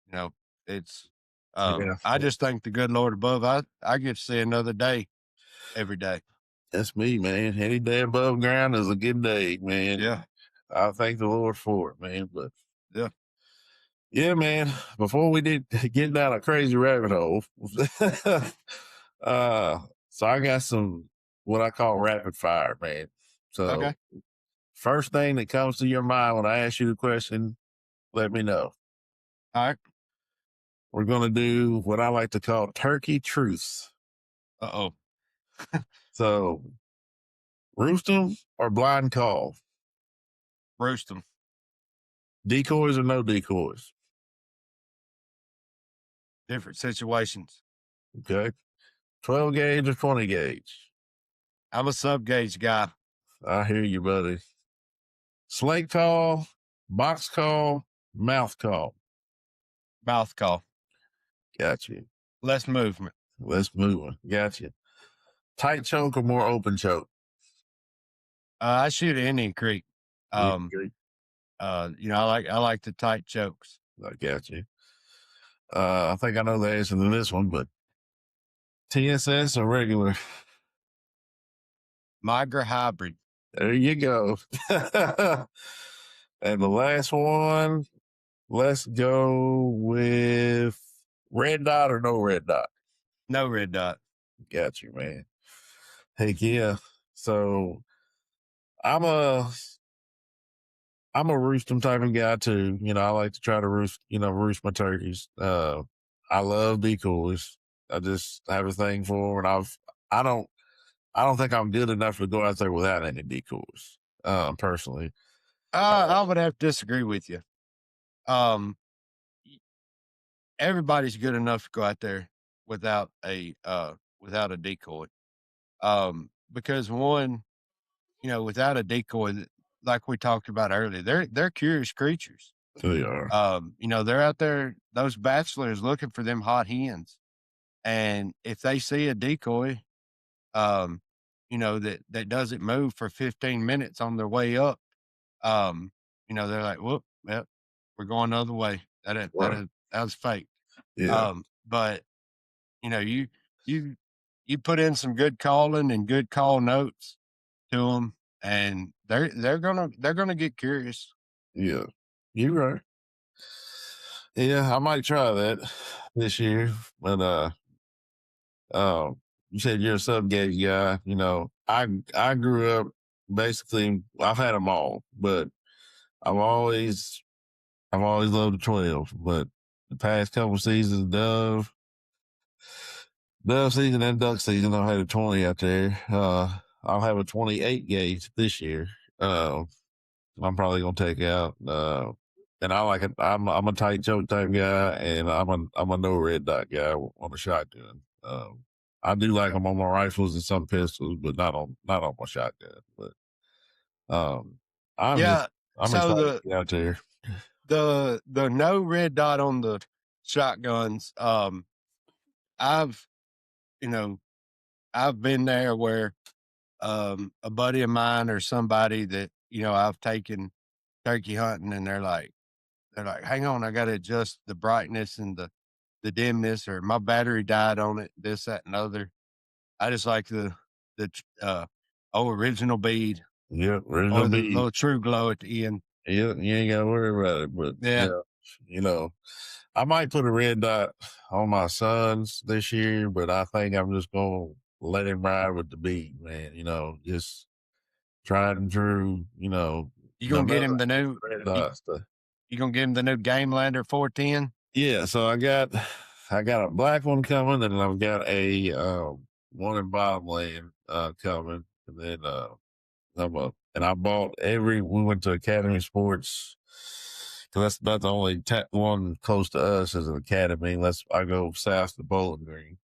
S2: You know, it's
S1: yeah,
S2: I just thank the good Lord above. I get to see another day every day.
S1: that's me, man. Any day above ground is a good day, man.
S2: Yeah,
S1: I thank the Lord for it, man. But
S2: yeah.
S1: yeah, man, before we did get down a crazy rabbit hole, uh, so I got some what I call rapid fire, man.
S2: Okay.
S1: So first thing that comes to your mind when I ask you the question, let me know.
S2: All right.
S1: We're gonna do what I like to call turkey truths.
S2: Uh-oh.
S1: So roost 'em or blind call,
S2: Roast them.
S1: decoys or no decoys.
S2: Different situations.
S1: Okay, 12 gauge or 20 gauge.
S2: I'm a sub gauge guy.
S1: I hear you, buddy. Slate call, box call, mouth call.
S2: Mouth call.
S1: Got you.
S2: Less movement.
S1: Let's move on. Got you. Tight choke or more open choke?
S2: I shoot at Indian Creek.
S1: Yeah,
S2: Um,
S1: great.
S2: I like the tight chokes.
S1: I got you. I think I know the answer to this one, but TSS or regular?
S2: Migra hybrid.
S1: There you go. And the last one, let's go with red dot or no red dot.
S2: No red dot.
S1: Got you, man. Heck yeah. So I'm a I'm a roost 'em type of guy too. I like to try to roost my turkeys. I love decoys. I just have a thing for 'em, and I don't I don't think I'm good enough to go out there without any decoys. Personally.
S2: I would have to disagree with you. Um, Everybody's good enough to go out there without a decoy. Because one, without a decoy, like we talked about earlier, they're curious creatures.
S1: They are.
S2: They're out there, those bachelors looking for them hot hens. And if they see a decoy, um, that doesn't move for 15 minutes on their way up, they're like, whoop, yep, we're going the other way.
S1: Right.
S2: That was fake.
S1: Yeah.
S2: But you you you put in some good calling and good call notes to them, and they're gonna get curious.
S1: Yeah. You're right. Yeah, I might try that this year. But you said you're a sub gauge guy. I grew up basically. I've had them all, but I've always I've always loved the 12. But the past couple seasons, dove season and duck season, I've had a 20 out there. I'll have a 28 gauge this year. I'm probably gonna take out. And I like it. I'm a tight choke type guy, and I'm a no red dot guy on the shotgun. I do like them on my rifles and some pistols, but not on my shotgun. But um, I'm just
S2: Yeah.
S1: I'm
S2: So
S1: excited
S2: the
S1: to get out there.
S2: the no red dot on the shotguns. I've you know I've been there where a buddy of mine or somebody that I've taken turkey hunting, and they're like, they're like, "Hang on, I gotta adjust the brightness and the dimness, or my battery died on it, this, that, and other." I just like the original bead
S1: Yeah, original
S2: or the
S1: beat.
S2: little true glow at the end.
S1: Yeah, you ain't gotta worry about it. But
S2: Yeah,
S1: yeah, you know, I might put a red dot on my sons this year, but I think I'm just gonna let him ride with the beat, man. Just tried and true,
S2: you
S1: no
S2: gonna get
S1: matter
S2: him the new
S1: red
S2: you
S1: dot stuff.
S2: you gonna get him the new Game Lander 410?
S1: Yeah, so I got a black one coming, and I've got a one in bottomland coming, and then and I bought we went to Academy Sports because that's not the only one close to us is an academy. I go south to Bowling Green.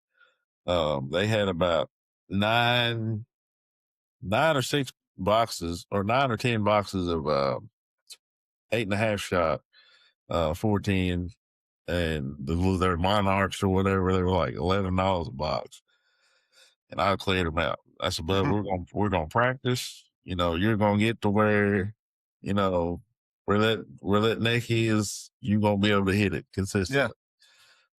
S1: They had about nine, 9 or 6 boxes, or 9 or 10 boxes of 8.5 shot 410, and their monarchs or whatever. They were like $11 a box, and I cleared them out. I said, "Bud,
S2: Mhm.
S1: we're gonna practice. You're gonna get to where, you know, where that neck is. You're gonna be able to hit it
S2: Yeah.
S1: consistently."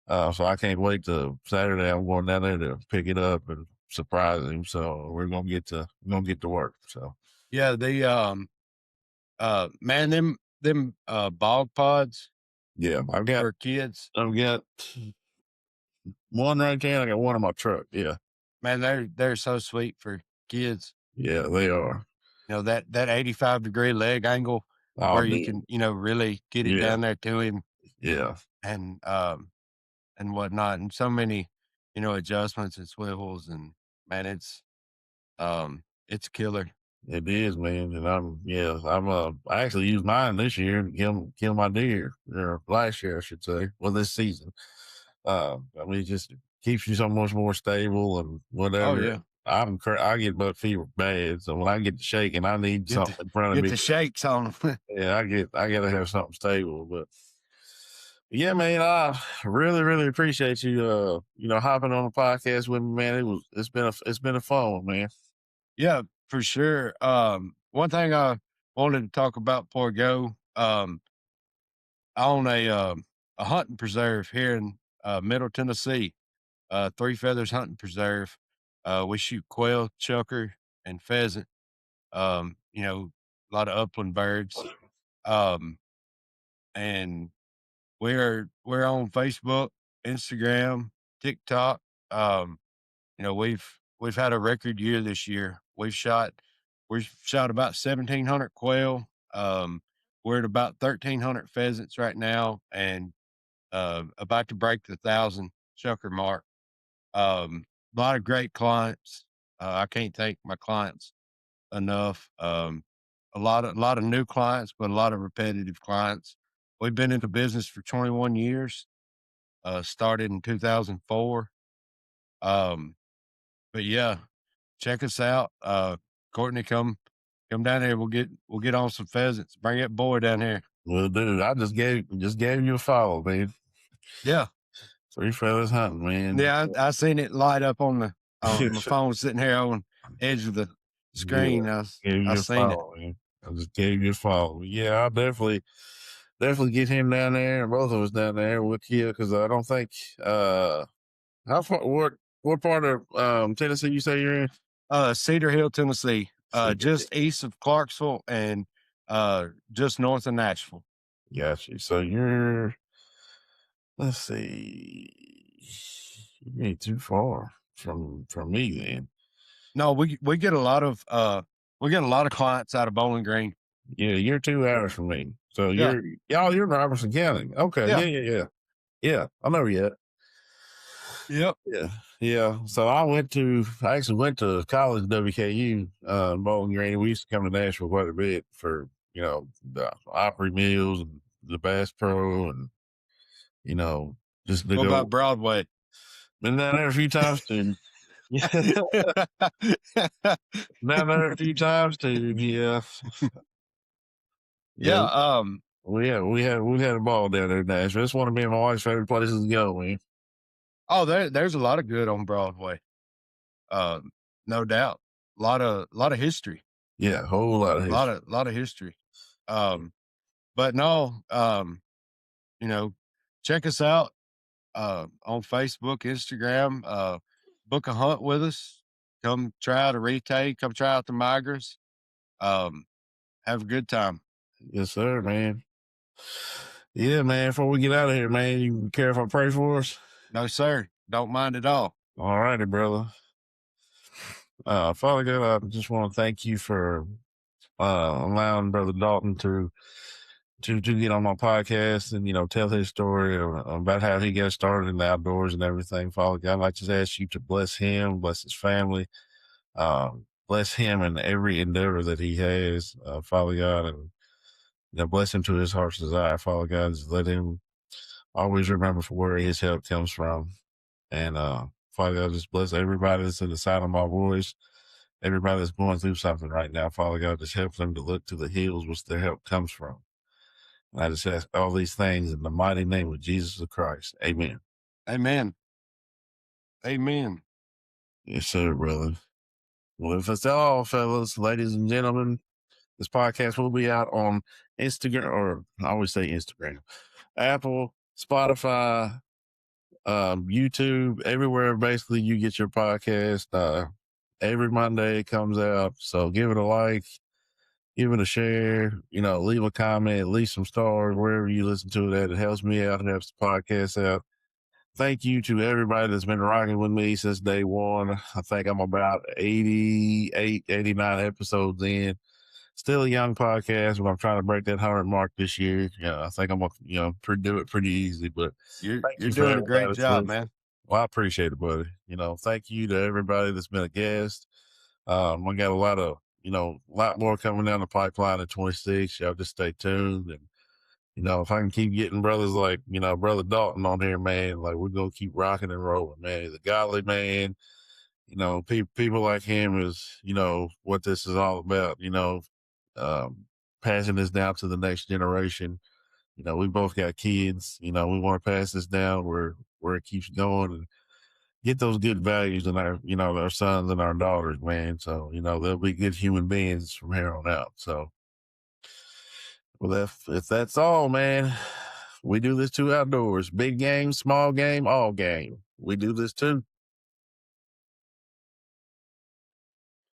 S1: So I can't wait till Saturday. I'm going down there to pick it up and surprise him. So we're gonna get to work. So
S2: Yeah, man, them bog pods
S1: yeah, I've got
S2: for kids,
S1: I've got one right there. And I got one in my truck. Yeah,
S2: man, they're so sweet for kids.
S1: yeah, they are.
S2: That 85-degree leg angle
S1: Oh,
S2: where you
S1: dude.
S2: can, really get it
S1: Yeah,
S2: down there to him
S1: yeah.
S2: and, whatnot, and so many, adjustments and swivels, and man, it's killer.
S1: It is, man, and I actually used mine this year to kill my deer, or last year, I should say. Well, this season. I mean, it just keeps you so much more stable and
S2: Oh,
S1: whatever.
S2: yeah.
S1: I get buck fever bad, so when I get to shaking, I need
S2: Get the
S1: something in front of
S2: get
S1: me.
S2: the shakes on 'em.
S1: Yeah, I gotta have something stable. But yeah, man, I really, really appreciate you, hopping on the podcast with me, man. It's been a fun one, man.
S2: Yeah, for sure. One thing I wanted to talk about before I go, I own a hunting preserve here in, Middle Tennessee, Three Feathers Hunting Preserve. We shoot quail, chukar, and pheasant, a lot of upland birds. Um, and we're on Facebook, Instagram, TikTok. Um, we've had a record year this year. We've shot about 1,700 quail. We're at about 1,300 pheasants right now, and about to break the 1,000 chucker mark. A lot of great clients. I can't thank my clients enough. A lot of new clients, but a lot of repetitive clients. We've been in the business for 21 years. Started in 2004. Um, but yeah, check us out. Courtney, come down here. We'll get on some pheasants. Bring that boy down here.
S1: Well, dude, I just gave you a follow, man.
S2: Yeah.
S1: Three fellas hunting, man.
S2: Yeah, I seen it light up on my phone sitting here on edge of the
S1: Yeah,
S2: screen. I s
S1: gave
S2: I
S1: you a
S2: seen it.
S1: follow, man. I just gave you a follow. Yeah, I'll definitely get him down there, and both of us down there with you, because I don't think how far what part of Tennessee you say you're in?
S2: Cedar Hill, Tennessee,
S1: Cedar Hill.
S2: just east of Clarksville and, just north of Nashville.
S1: Got you. So you're, let's see, you ain't too far from me then.
S2: No, we get a lot of clients out of Bowling Green.
S1: Yeah, you're 2 hours from me. So
S2: Yeah,
S1: you're in Robertson County. Okay,
S2: yeah,
S1: yeah. I know you.
S2: yep.
S1: Yeah, yeah. So I actually went to college at WKU in Bowling Green. We used to come to Nashville quite a bit for the Opry Mills and the Bass Pro, and you know just to
S2: What
S1: go.
S2: about Broadway?
S1: Been down there a few times too. Yeah, down there a few times too. Yeah,
S2: Yeah,
S1: yeah. We had a ball down there in Nashville. It's one of me and my wife's favorite places to go, man.
S2: oh, there's a lot of good on Broadway, um, no doubt. Lot of history,
S1: Yeah, a whole lot of history.
S2: lot of history. Um, but no, check us out on Facebook, Instagram. Book a hunt with us. Come try out a retake. Come try out the migras. Have a good time.
S1: Yes, sir, man. Yeah, man. Before we get out of here, man, you care if I pray for us?
S2: No, sir. Don't mind at all.
S1: All righty, brother. Father God, I just want to thank you for allowing Brother Dalton to get on my podcast and tell his story about how he got started in the outdoors and everything. Father God, I just ask you to bless him, bless his family, bless him in every endeavor that he has, Father God, and bless him to his heart's desire. Father God, just let him always remember for where his help comes from. And Father God, just bless everybody that's in the sound of my voice, everybody that's going through something right now. Father God, just help them to look to the hills which their help comes from. And I just ask all these things in the mighty name of Jesus the Christ. Amen.
S2: Amen. Amen.
S1: Yes, sir, brother. Well, if that's all, fellas, ladies and gentlemen, this podcast will be out on Instagram, or I always say Instagram, Apple, Spotify, YouTube, everywhere basically you get your podcast. Every Monday it comes out. So give it a like, give it a share, leave a comment, leave some stars wherever you listen to it at. It helps me out, it helps the podcast out. Thank you to everybody that's been rocking with me since day one. I think I'm about 88, 89 episodes in. Still a young podcast, but I'm trying to break that 100 mark this year. Yeah, I think I'm gonna, do it pretty easy. But
S2: You're
S1: thank you for
S2: doing a great
S1: everybody that's
S2: job,
S1: listening.
S2: man.
S1: Well, I appreciate it, buddy. Thank you to everybody that's been a guest. I got a lot more coming down the pipeline in 26. Y'all just stay tuned. And, if I can keep getting brothers like, Brother Dalton on here, man, like we're going to keep rocking and rolling, man. He's a godly man. People like him is, what this is all about, passing this down to the next generation. We both got kids, we want to pass this down where it keeps going and get those good values in our sons and our daughters, man. So, they'll be good human beings from here on out. So, well, if that's all, man, we do this too outdoors. Big game, small game, all game. We do this too.